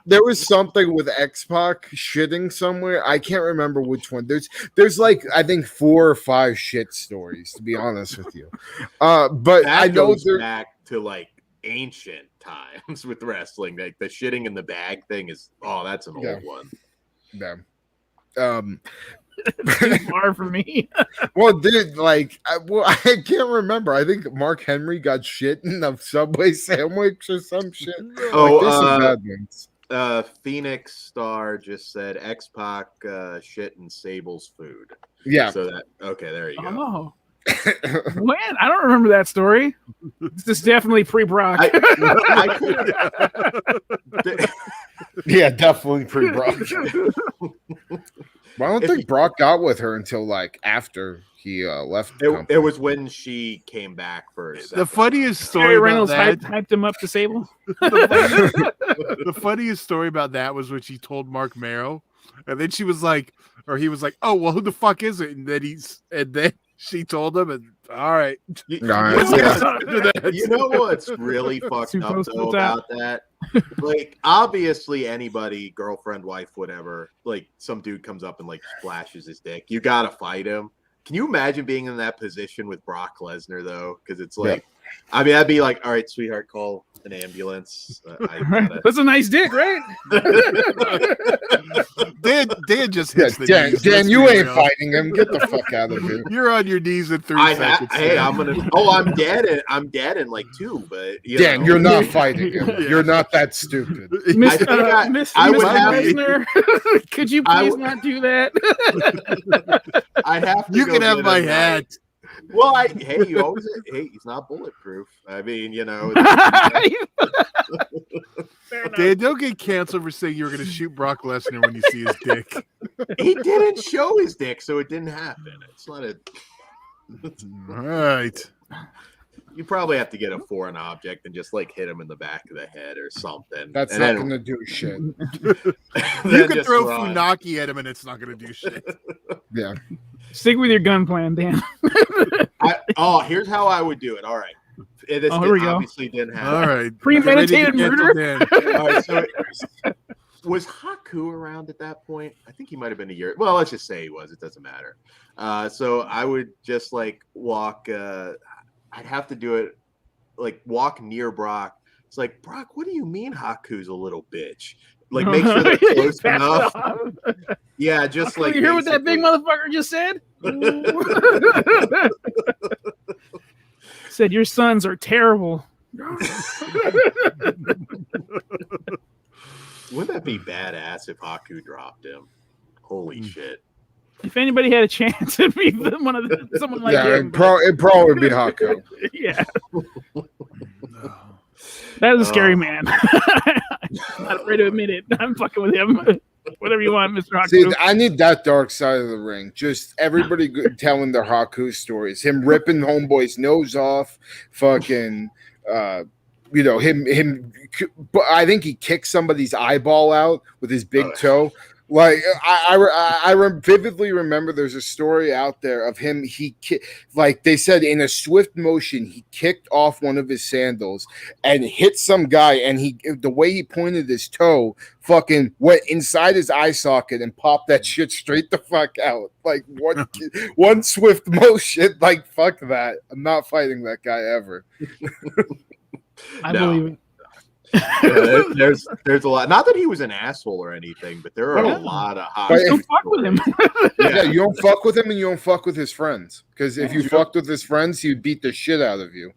there was something with X-Pac shitting somewhere. I can't remember which one. There's like I think 4 or 5 shit stories, to be honest with you. But that I know goes back to like ancient times with wrestling. Like the shitting in the bag thing is that's an old one. Yeah. Too far for me. Well, dude, like, I can't remember. I think Mark Henry got shit in a Subway sandwich or some shit. Phoenix Star just said X-Pac shit in Sable's food. Yeah. So there you go. Oh. When? I don't remember that story. This is definitely pre-Brock. Yeah, definitely pre-Brock. Well, I don't think Brock got with her until like after he left. It was when she came back for the funniest story. Jerry Reynolds hyped him up to Sable. The funniest story about that was when she told Mark Marrow, and then she was like, or he was like, "Oh, well, who the fuck is it?" And then she told him, and all right. You know what's really fucked up though about that? Like, obviously, anybody, girlfriend, wife, whatever, like some dude comes up and like splashes his dick. You gotta fight him. Can you imagine being in that position with Brock Lesnar though? Because it's like, I mean, I'd be like, all right, sweetheart, call an ambulance. That's a nice dick, right? Dan just hits the knees. Dan, you ain't fighting him. Get the fuck out of here. You're on your knees in 3 seconds. I'm dead in like 2, but Dan, you're not fighting him. You're not that stupid. Mr. Lesnar, could you please not do that? I have to. You can have my hat. Well, he's not bulletproof. I mean, Dan, don't get canceled for saying you were going to shoot Brock Lesnar when you see his dick. He didn't show his dick, so it didn't happen. It's not All right. You probably have to get a foreign object and just like hit him in the back of the head or something. That's not going to do shit. You can throw Funaki at him and it's not going to do shit. Yeah. Stick with your gun plan, Dan. Here's how I would do it. All right. This here we go. obviously didn't happen. All right. Premeditated murder? All right, so was Haku around at that point? I think he might have been a year. Well, let's just say he was. It doesn't matter. So I would just like walk. I'd have to do it like walk near Brock. It's like, Brock, what do you mean Haku's a little bitch? Like, make sure they're close enough. Yeah, just like. You hear what that big motherfucker just said? Said your sons are terrible. Wouldn't that be badass if Haku dropped him? Holy shit! If anybody had a chance, it'd be someone like him. It probably would be Haku. Yeah. That was a scary man. I'm not afraid to admit it. I'm fucking with him. Whatever you want, Mr. Haku. See, I need that dark side of the ring. Just everybody telling their Haku stories. Him ripping homeboy's nose off. Fucking, him. But I think he kicked somebody's eyeball out with his big toe. Like I vividly remember there's a story out there of him. Like they said, in a swift motion, he kicked off one of his sandals and hit some guy. And the way he pointed his toe, fucking went inside his eye socket and popped that shit straight the fuck out. Like one swift motion. Like fuck that. I'm not fighting that guy ever. I believe it. There's a lot. Not that he was an asshole or anything, but there are a lot of hot. Don't fuck with him. Yeah, you don't fuck with him, and you don't fuck with his friends. Because if you fucked with his friends, he'd beat the shit out of you.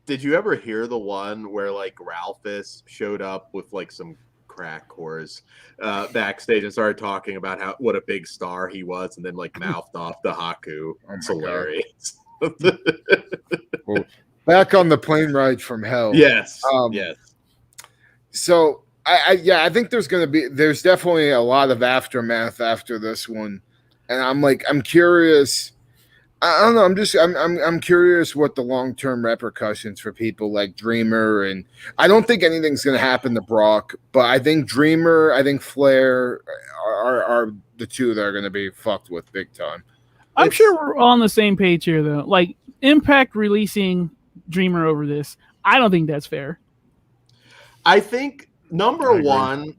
Did you ever hear the one where like Ralphus showed up with like some crack whores backstage and started talking about what a big star he was, and then like mouthed off the Haku? It's hilarious. Well, back on the plane ride from hell. Yes. Yes. So I think there's definitely a lot of aftermath after this one, and I'm curious. I don't know. I'm curious what the long-term repercussions for people like Dreamer, and I don't think anything's going to happen to Brock, but I think Dreamer, I think Flair are the two that are going to be fucked with big time. I'm sure we're all on the same page here, though. Like Impact releasing Dreamer over this, I don't think that's fair. I think number one,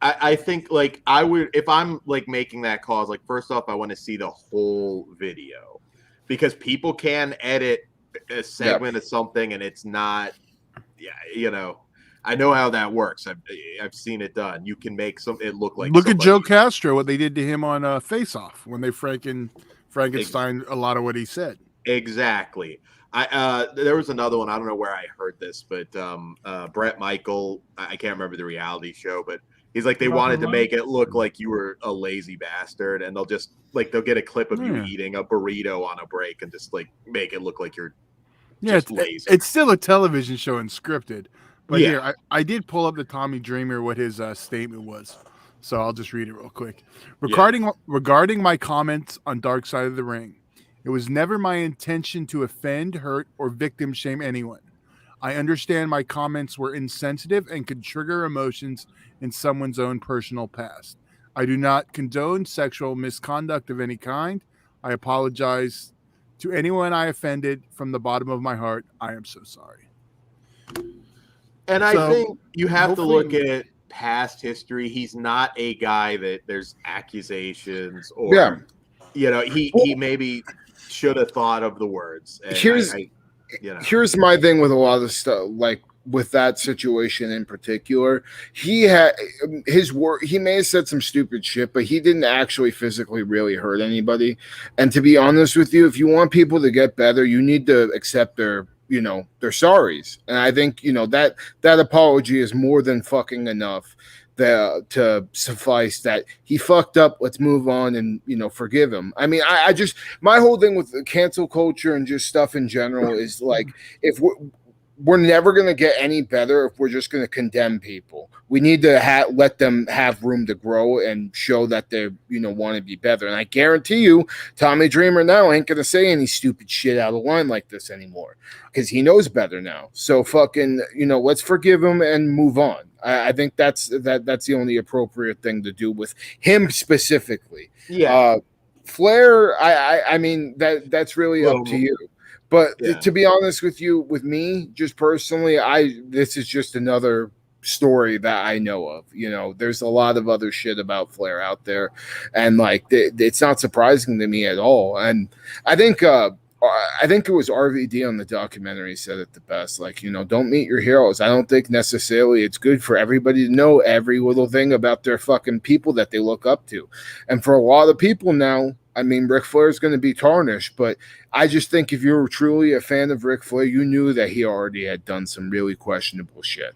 I think like I would, if I'm like making that call, like first off, I want to see the whole video because people can edit a segment of something and it's not, I know how that works. I've seen it done. You can make it look like. Look at Joe Castro, what they did to him on Face Off when they Frankenstein a lot of what he said. Exactly. There was another one. I don't know where I heard this, but Brett Michael, I can't remember the reality show, but he's like, they wanted to make it look like you were a lazy bastard, and they'll get a clip of you eating a burrito on a break and just like make it look like you're just lazy. It's still a television show and scripted. But here, I did pull up the Tommy Dreamer what his statement was. So I'll just read it real quick. Regarding my comments on Dark Side of the Ring, it was never my intention to offend, hurt, or victim shame anyone. I understand my comments were insensitive and could trigger emotions in someone's own personal past. I do not condone sexual misconduct of any kind. I apologize to anyone I offended from the bottom of my heart. I am so sorry. And I think you have to look at past history. He's not a guy that there's accusations or, he maybe should have thought of the words. And here's my thing with a lot of stuff, like with that situation in particular. He had his word. He may have said some stupid shit, but he didn't actually physically really hurt anybody. And to be honest with you, if you want people to get better, you need to accept their sorries. And I think that apology is more than fucking enough to suffice that he fucked up. Let's move on and forgive him. I mean, I just, my whole thing with cancel culture and just stuff in general is like, if we're never going to get any better if we're just going to condemn people. We need to let them have room to grow and show that they want to be better. And I guarantee you, Tommy Dreamer now ain't going to say any stupid shit out of line like this anymore because he knows better now. So fucking, let's forgive him and move on. I think that's the only appropriate thing to do with him specifically. Yeah. Flair, I mean that's really up to you. But Yeah. to be honest with you, with me, just personally, this is just another story that I know of. You know, there's a lot of other shit about Flair out there, and like it's not surprising to me at all. And I think it was RVD on the documentary said it the best. Like, you know, don't meet your heroes. I don't think necessarily it's good for everybody to know every little thing about their fucking people that they look up to. And for a lot of people now, I mean, Ric Flair is going to be tarnished, but I just think if you were truly a fan of Ric Flair, you knew that he already had done some really questionable shit.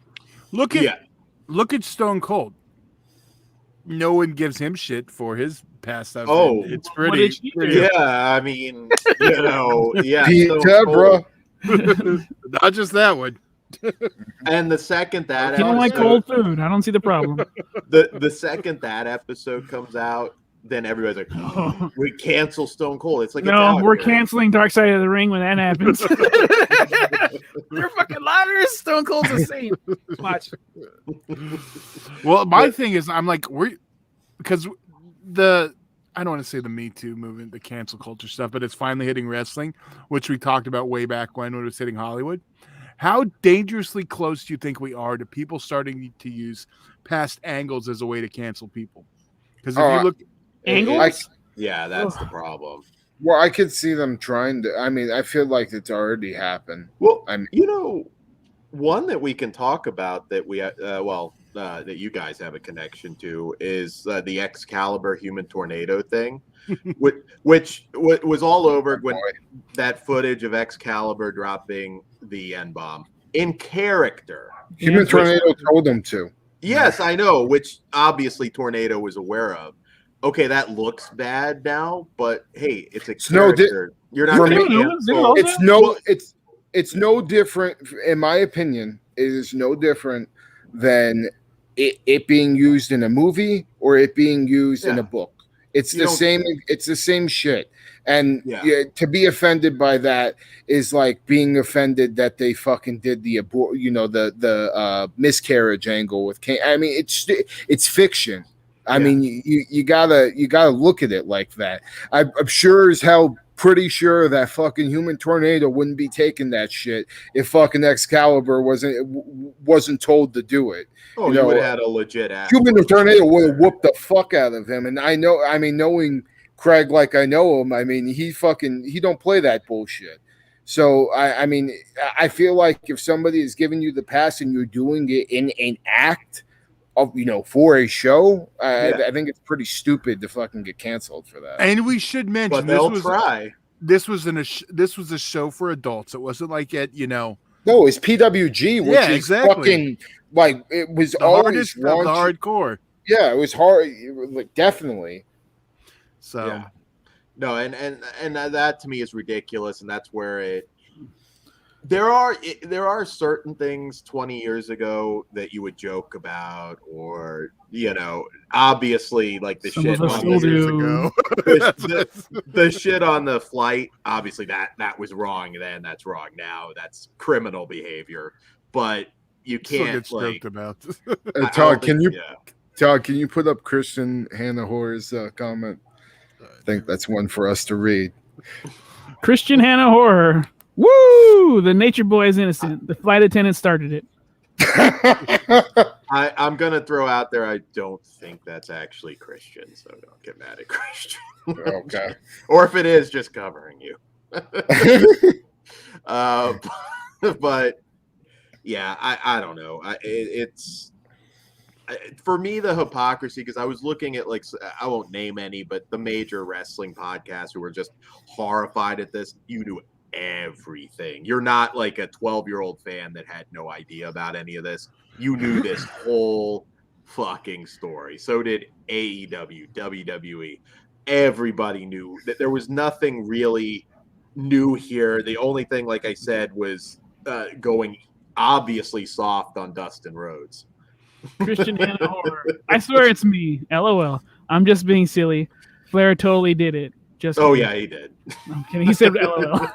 Look at Stone Cold. No one gives him shit for his past stuff. Oh, it's pretty. Yeah, I mean, you know, yeah. Bro. Not just that one. And the second that you don't like cold food, I don't see the problem. The second that episode comes out, then everybody's like, oh, we cancel Stone Cold. It's like, no, we're canceling Dark Side of the Ring when that happens. We're fucking liars. Stone Cold's a saint. Watch. Well, my thing is, I'm like, because I don't want to say the Me Too movement, the cancel culture stuff, but it's finally hitting wrestling, which we talked about way back when it was hitting Hollywood. How dangerously close do you think we are to people starting to use past angles as a way to cancel people? Because if you look angles, that's the problem. Well, I could see them trying to. I mean, I feel like it's already happened. Well, you know, one that we can talk about that we that you guys have a connection to is the Excalibur human tornado thing, which was all over when that footage of Excalibur dropping the N-bomb in character. Human tornado told him to. Yes, I know, which obviously Tornado was aware of. Okay, that looks bad now, but hey, it's a character. You're not going to It's no different, in my opinion. It is no different than it being used in a movie or it being used in a book. It's the same. It's the same shit. And to be offended by that is like being offended that they fucking did the miscarriage angle with Kane. I mean, it's fiction. I mean, you gotta look at it like that. I'm sure as hell pretty sure that fucking human tornado wouldn't be taking that shit if fucking Excalibur wasn't told to do it. Oh, you would have had a legit ass. Human tornado would have whooped the fuck out of him. And I know, I mean, knowing Craig like I know him, I mean, he don't play that bullshit. So I mean, I feel like if somebody is giving you the pass and you're doing it in an act of, for a show, I think it's pretty stupid to fucking get canceled for that. And we should mention, but they'll try. This was a show for adults. It wasn't like No, it's PWG, which is fucking like it was the always hardest of the hardcore. Yeah, it was hard, like definitely. So no, and that to me is ridiculous, and that's where there are certain things 20 years ago that you would joke about, or obviously like the shit on years ago. the shit on the flight. Obviously that was wrong then. That's wrong now. That's criminal behavior. But you can't joked about. Todd, can you put up Christian Hannahor's comment? I think that's one for us to read. Christian Hannah Horror. Woo! The Nature Boy is innocent. The flight attendant started it. I'm gonna throw out there. I don't think that's actually Christian, so don't get mad at Christian. Okay. Or if it is, just covering you. But yeah, I don't know. It's for me the hypocrisy, because I was looking at, like, I won't name any, but the major wrestling podcasts who were just horrified at this. You knew everything. You're not like a 12-year-old fan that had no idea about any of this. You knew this whole fucking story. So did AEW, WWE. Everybody knew that there was nothing really new here. The only thing, like I said, was going obviously soft on Dustin Rhodes. Christian Hannah Horror. I swear it's me. LOL. I'm just being silly. Flair totally did it. Just kidding. Yeah, he did. I'm kidding. He said LOL.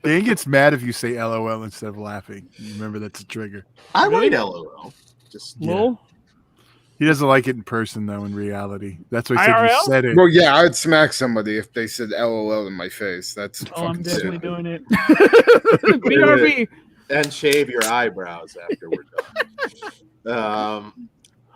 Dan gets mad if you say LOL instead of laughing. Remember, that's a trigger. I write LOL. Just lol. He doesn't like it in person, though. In reality, that's why he said IRL? you said it. Well, yeah, I'd smack somebody if they said LOL in my face. That's Oh, I'm fucking definitely stupid. doing it. BRB. And shave your eyebrows after we're done.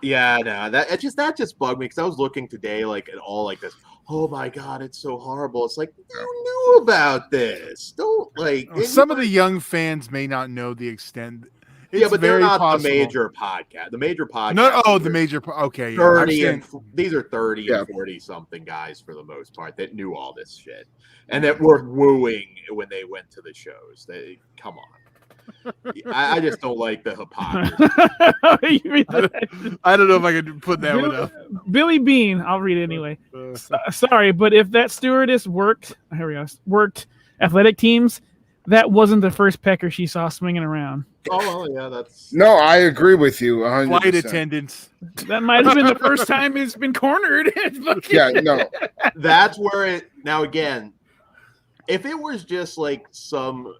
Yeah, no, that just bugged me because I was looking today like at all like this. Oh my god, it's so horrible. It's like you knew about this. Don't like Some of the young fans may not know the extent. It's yeah, but they're very not possible. the major podcast. The major podcast. No, the major. Okay, yeah. 30 and these are 30 Yeah. and 40 something guys for the most part that knew all this shit and that were wooing when they went to the shows. They come on. I just don't like the hypocrisy. I don't know if I could put that one up. Billy Bean. I'll read it anyway. Sorry, but if that stewardess worked athletic teams, that wasn't the first pecker she saw swinging around. Oh, well, yeah, that's No, I agree with you. 100%. Flight attendants. That might have been the first time it's been cornered. Yeah, no. that's where it now again. If it was just like some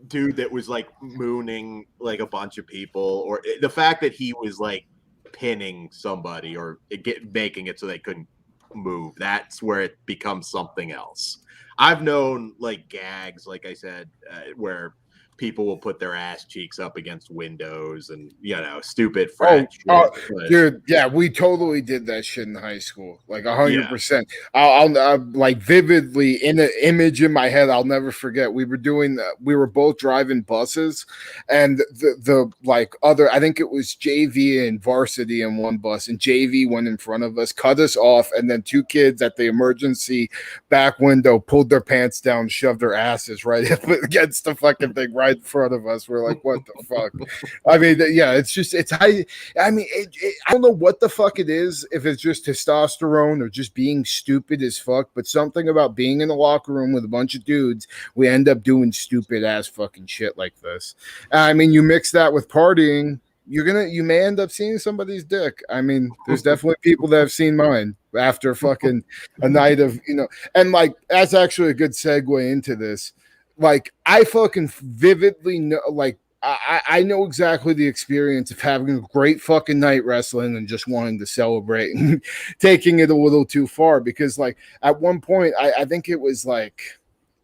dude that was like mooning like a bunch of people, or the fact that he was like pinning somebody or making it so they couldn't move, that's where it becomes something else. I've known like gags, like I said, where people will put their ass cheeks up against windows and stupid frat shit. Dude, yeah, we totally did that shit in high school, like 100%. I'll like vividly in an image in my head. I'll never forget. We were both driving buses, and the like other, I think it was JV and varsity in one bus, and JV went in front of us, cut us off, and then two kids at the emergency back window pulled their pants down, shoved their asses right up against the fucking thing right in front of us. We're like, what the fuck? I mean, yeah, I don't know what the fuck it is, if it's just testosterone or just being stupid as fuck, but something about being in the locker room with a bunch of dudes, we end up doing stupid ass fucking shit like this. I mean, you mix that with partying, you may end up seeing somebody's dick. I mean, there's definitely people that have seen mine after fucking a night of, and like, that's actually a good segue into this. Like, I fucking vividly know, like, I know exactly the experience of having a great fucking night wrestling and just wanting to celebrate and taking it a little too far, because like at one point, I think it was like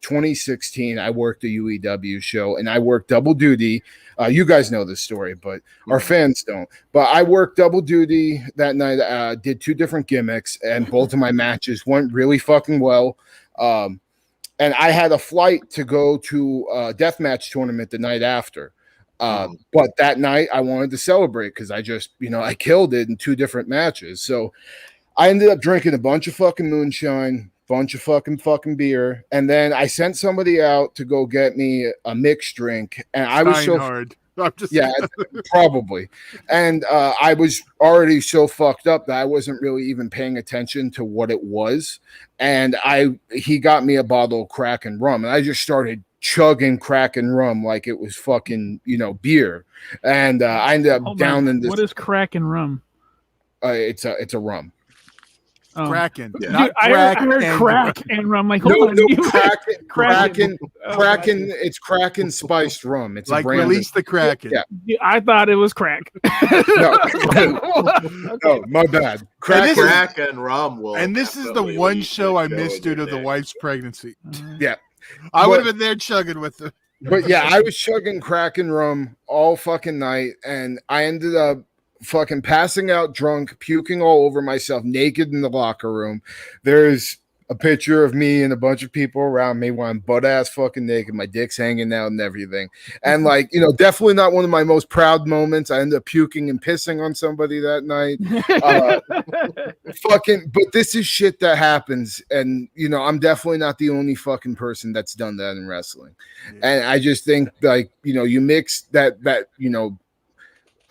2016, I worked a UEW show and I worked double duty. You guys know this story, but our fans don't. But I worked double duty that night, did two different gimmicks, and both of my matches went really fucking well. And I had a flight to go to a deathmatch tournament the night after. But that night I wanted to celebrate because I just, I killed it in two different matches. So I ended up drinking a bunch of fucking moonshine, bunch of fucking beer. And then I sent somebody out to go get me a mixed drink. And I was so hard. Yeah, probably. And I was already so fucked up that I wasn't really even paying attention to what it was. And he got me a bottle of crack and rum, and I just started chugging crack and rum like it was fucking, beer. And I ended up down in this. What is crack and rum? It's a rum. Kraken. Yeah. Dude, I heard crack and rum. Like, hold on. Kraken. It's Kraken spiced rum. It's like a brand. Release the Kraken. Yeah. I thought it was crack. No, my bad. Crack and rum will. And this is the one show I missed due to the wife's pregnancy. Yeah, I would have been there chugging with her. But yeah, I was chugging crack and rum all fucking night, and I ended up fucking passing out drunk, puking all over myself, naked in the locker room. There's a picture of me and a bunch of people around me while I'm butt ass fucking naked, my dick's hanging out and everything. And like, definitely not one of my most proud moments. I ended up puking and pissing on somebody that night. But this is shit that happens. And, I'm definitely not the only fucking person that's done that in wrestling. Yeah. And I just think like, you mix that,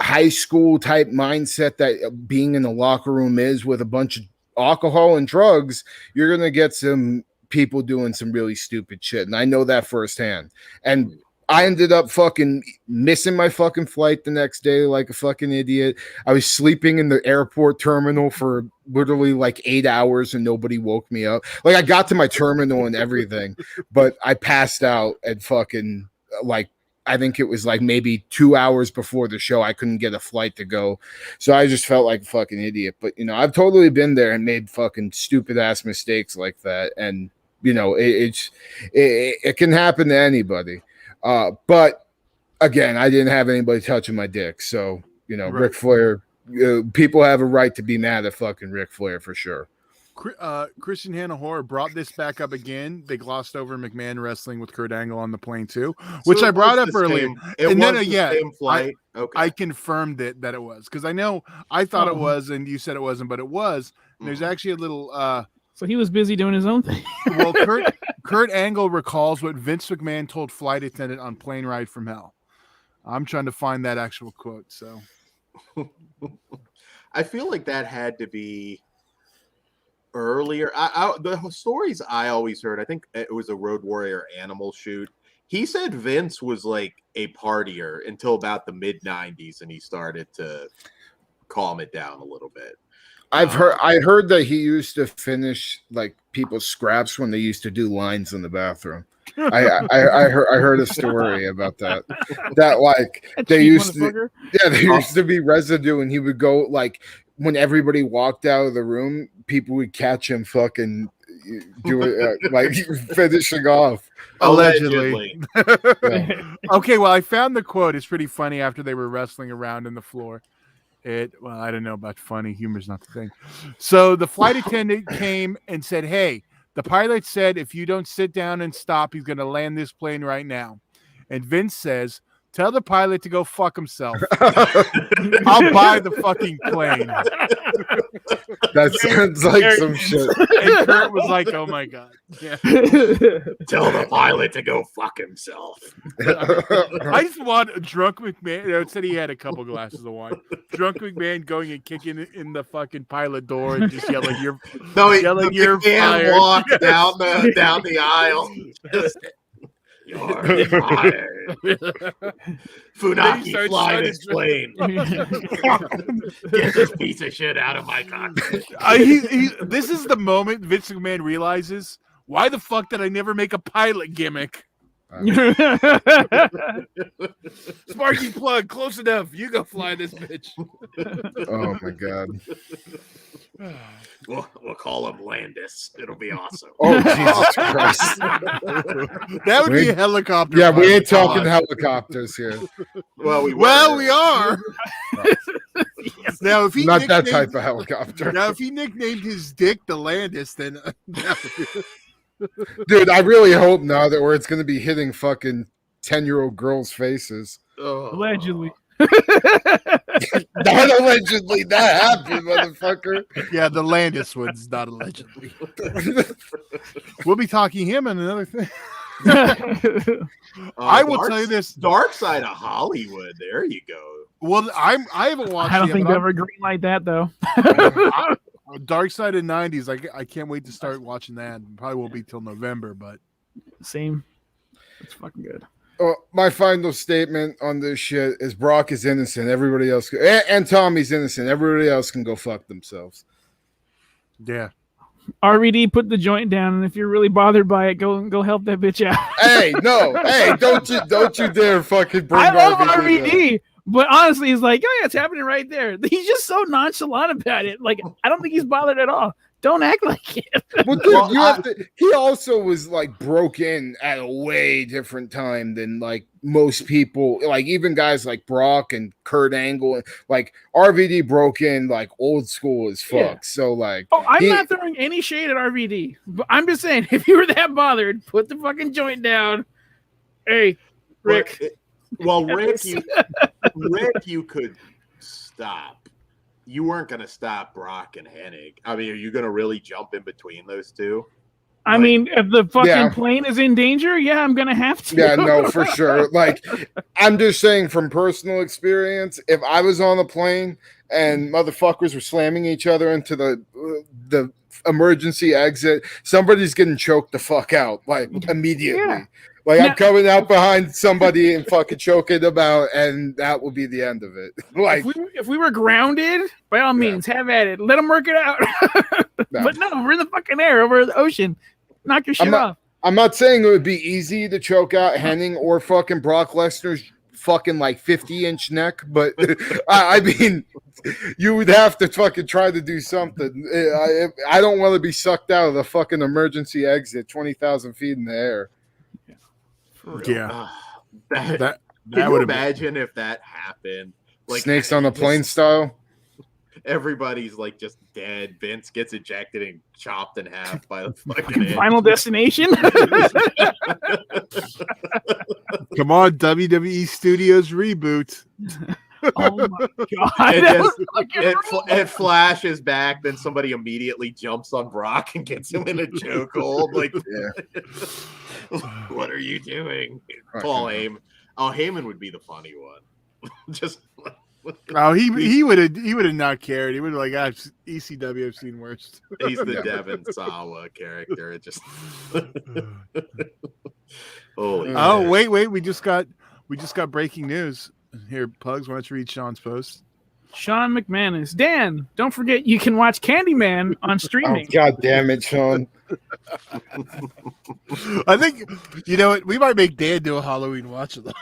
high school type mindset that being in the locker room is with a bunch of alcohol and drugs, you're going to get some people doing some really stupid shit. And I know that firsthand. And I ended up fucking missing my fucking flight the next day like a fucking idiot. I was sleeping in the airport terminal for literally like 8 hours and nobody woke me up. Like, I got to my terminal and everything, but I passed out and fucking like, I think it was like maybe 2 hours before the show. I couldn't get a flight to go. So I just felt like a fucking idiot. But, I've totally been there and made fucking stupid ass mistakes like that. And, it can happen to anybody. But again, I didn't have anybody touching my dick. So, Right. Ric Flair, people have a right to be mad at fucking Ric Flair for sure. Christian Hannah brought this back up again. They glossed over McMahon wrestling with Kurt Angle on the plane too, which I brought up earlier. It was the same flight. I confirmed that it was, because I thought it was, and you said it wasn't, but it was. And there's actually a little. So he was busy doing his own thing. Well, Kurt Angle recalls what Vince McMahon told flight attendant on Plane Ride from Hell. I'm trying to find that actual quote. So I feel like that had to be earlier. The stories I always heard, I think it was a Road Warrior Animal shoot. He said Vince was like a partier until about the mid 90s, and he started to calm it down a little bit. I heard that he used to finish like people's scraps when they used to do lines in the bathroom. I heard a story about that. That like they used to be residue, and he would go like when everybody walked out of the room, people would catch him fucking do it like finishing off. Allegedly. Yeah. Okay, well, I found the quote. It's pretty funny after they were wrestling around in the floor. Well, I don't know about funny. Humor's not the thing. So the flight attendant came and said, "Hey, the pilot said if you don't sit down and stop, he's going to land this plane right now." And Vince says, "Tell the pilot to go fuck himself. I'll buy the fucking plane." That sounds like some shit. And Kurt was like, "Oh my God." Yeah. Tell the pilot to go fuck himself. I just want a drunk McMahon. It said he had a couple glasses of wine. Drunk McMahon going and kicking in the fucking pilot door and just yelling, "You're fired." Walk down the aisle. You're fired. Funaki, fly this plane. Get this piece of shit out of my cockpit. This is the moment Vince McMahon realizes, why the fuck did I never make a pilot gimmick? Sparky plug, close enough. You go fly this bitch. Oh my God. We'll call him Landis. It'll be awesome. Oh Jesus Christ. That would be a helicopter. Yeah, we ain't talking helicopters here. Well, we are. Now, if he not that type of helicopter. Now, if he nicknamed his dick the Landis, then dude, I really hope now that it's going to be hitting fucking 10-year-old girls' faces. Allegedly. Not allegedly. That happened, motherfucker. Yeah, the Landis one's not allegedly. We'll be talking him and another thing. I will tell you this: Dark Side of Hollywood. There you go. Well, I haven't watched. I don't think they'll ever green like that though. Dark Side of '90s. I can't wait to start watching that. Probably won't be till November, but same. It's fucking good. My final statement on this shit is Brock is innocent. Everybody else and Tommy's innocent. Everybody else can go fuck themselves. Yeah. RVD put the joint down, and if you're really bothered by it, go help that bitch out. Hey, no, hey, don't you dare fucking bring I love RVD. But honestly, he's like, oh yeah, it's happening right there. He's just so nonchalant about it. Like, I don't think he's bothered at all. Don't act like it. Well, dude, he also was like broke in at a way different time than like most people. Like even guys like Brock and Kurt Angle, like RVD broke in like old school as fuck. Yeah. So like, I'm not throwing any shade at RVD, but I'm just saying if you were that bothered, put the fucking joint down. Hey, Rick. Rick, you could stop. You weren't going to stop Brock and Hennig. I mean, are you going to really jump in between those two? I mean, if the fucking plane is in danger, yeah, I'm going to have to. Yeah, no, for sure. Like, I'm just saying from personal experience, if I was on a plane and motherfuckers were slamming each other into the emergency exit, somebody's getting choked the fuck out, like, immediately. Yeah. Like, I'm coming out behind somebody and fucking choking them out, and that will be the end of it. Like, if we were grounded, by all means, have at it. Let them work it out. But no, we're in the fucking air over the ocean. Knock your shit off. I'm not saying it would be easy to choke out Henning or fucking Brock Lesnar's fucking like 50-inch neck, but I mean, you would have to fucking try to do something. I don't want to be sucked out of the fucking emergency exit 20,000 feet in the air. Yeah. Can you imagine if that happened? Like Snakes on a plane style? Everybody's like just dead. Vince gets ejected and chopped in half by the fucking Final Destination. Come on, WWE Studios reboot. Oh my god! It flashes back, then somebody immediately jumps on Brock and gets him in a chokehold. Like, what are you doing, Paul Heyman? Oh, Heyman would be the funny one. Just. Oh, he would have not cared. He would have ECW. I've seen worse. He's the Devin Sawa character. It just. Wait! We just got breaking news here. Pugs, why don't you read Sean's post? Sean McManus. Dan, don't forget you can watch Candyman on streaming. Oh, God damn it, Sean. I think you know what, we might make Dan do a Halloween watch-along.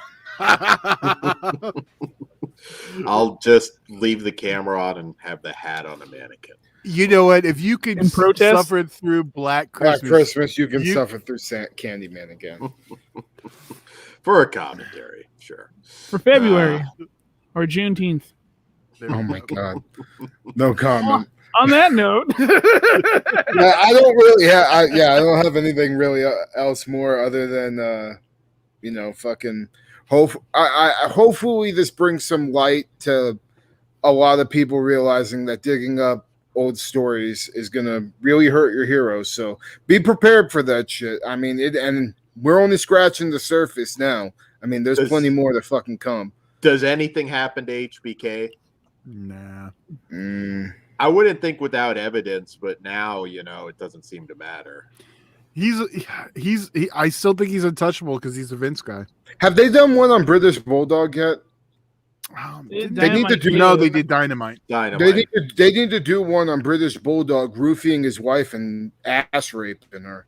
I'll just leave the camera on and have the hat on a mannequin. You know what? If you could suffer through Black Christmas, you can suffer through Candyman again. For a commentary, sure. For February or Juneteenth. Oh my God. No comment. On that note. I don't really I don't have anything really else more other than fucking hopefully this brings some light to a lot of people realizing that digging up old stories is gonna really hurt your heroes. So be prepared for that shit. I mean, and we're only scratching the surface now. I mean, there's plenty more to fucking come. Does anything happen to HBK? Nah. I wouldn't think without evidence, but now it doesn't seem to matter. I still think he's untouchable because he's a Vince guy. Have they done one on British Bulldog yet? They need to do. No, they did Dynamite. They need to do one on British Bulldog roofing his wife and ass raping her.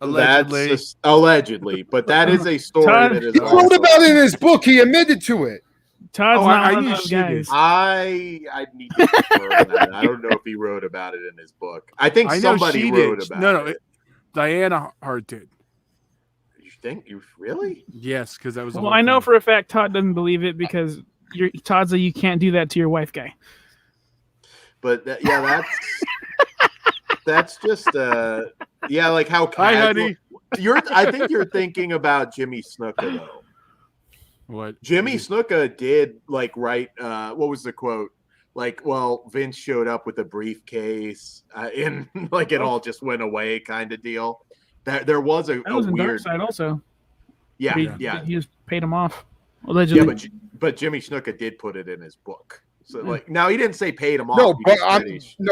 Allegedly, but that is a story that is. He wrote about it in his book. He admitted to it. Todd's not one of those guys. I need to confirm that. I don't know if he wrote about it in his book. I think somebody wrote about it. Diana Hart did. You think you really? Yes, because that was. Well, I know for a fact Todd doesn't believe it because Todd's you can't do that to your wife guy. But that's just like how. Hi, honey. I think you're thinking about Jimmy Snuka though. What? Jimmy Snuka did write. What was the quote? Vince showed up with a briefcase, and it all just went away, kind of deal. There was a weird side also. Yeah, he just paid him off allegedly. Yeah, but Jimmy Snuka did put it in his book. So now he didn't say paid him off. No, but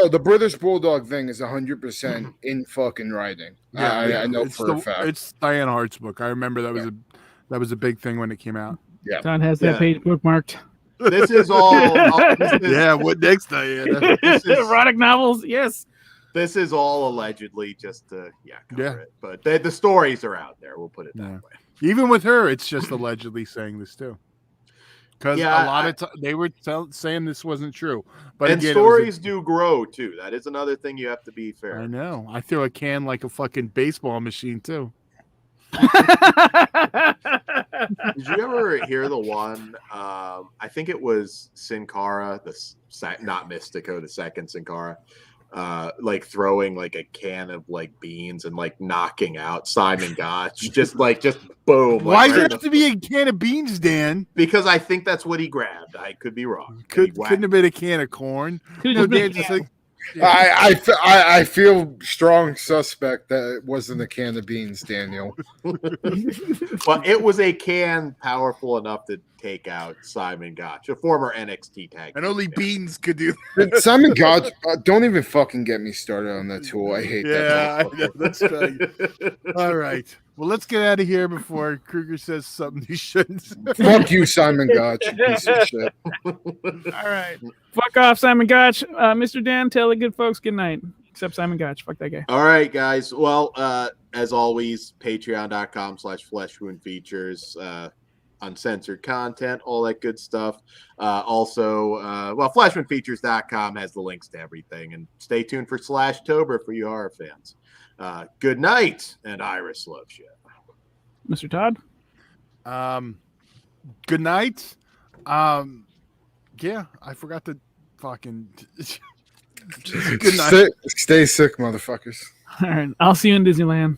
the British Bulldog thing is 100% in fucking writing. Yeah, I know for a fact. It's Diana Hart's book. I remember that was a big thing when it came out. Yeah, Todd has that page bookmarked. This is all. What next, Diana? Erotic novels, yes. This is all allegedly just to cover it. But the stories are out there. We'll put it that way. Even with her, it's just allegedly saying this too. Because a lot of they were saying this wasn't true. But again, stories do grow too. That is another thing you have to be fair. I know. I throw a can like a fucking baseball machine too. Did you ever hear the one? I think it was Sin Cara, not Mystico, the second Sin Cara, throwing a can of beans and knocking out Simon Gotch. just boom. Why does it have to be a can of beans, Dan? Because I think that's what he grabbed. I could be wrong. Couldn't have been a can of corn. Dan just I feel strong suspect that it wasn't a can of beans, Daniel. But it was a can powerful enough to take out Simon Gotch, a former NXT tag. And only beans could do that. Simon Gotch, don't even fucking get me started on that tool. I hate that. Yeah, I know. That's right. All right. Well, let's get out of here before Kruger says something he shouldn't say. Fuck you, Simon Gotch, piece of shit. All right. Fuck off, Simon Gotch. Mr. Dan, tell the good folks good night. Except Simon Gotch. Fuck that guy. All right, guys. Well, as always, patreon.com/fleshwoundfeatures, uncensored content, all that good stuff. Also, fleshwoundfeatures.com has the links to everything. And stay tuned for Slashtober for you horror fans. Good night, and Iris loves you. Mr. Todd? Good night. Yeah, I forgot to fucking. Good night. Stay sick, motherfuckers. All right. I'll see you in Disneyland.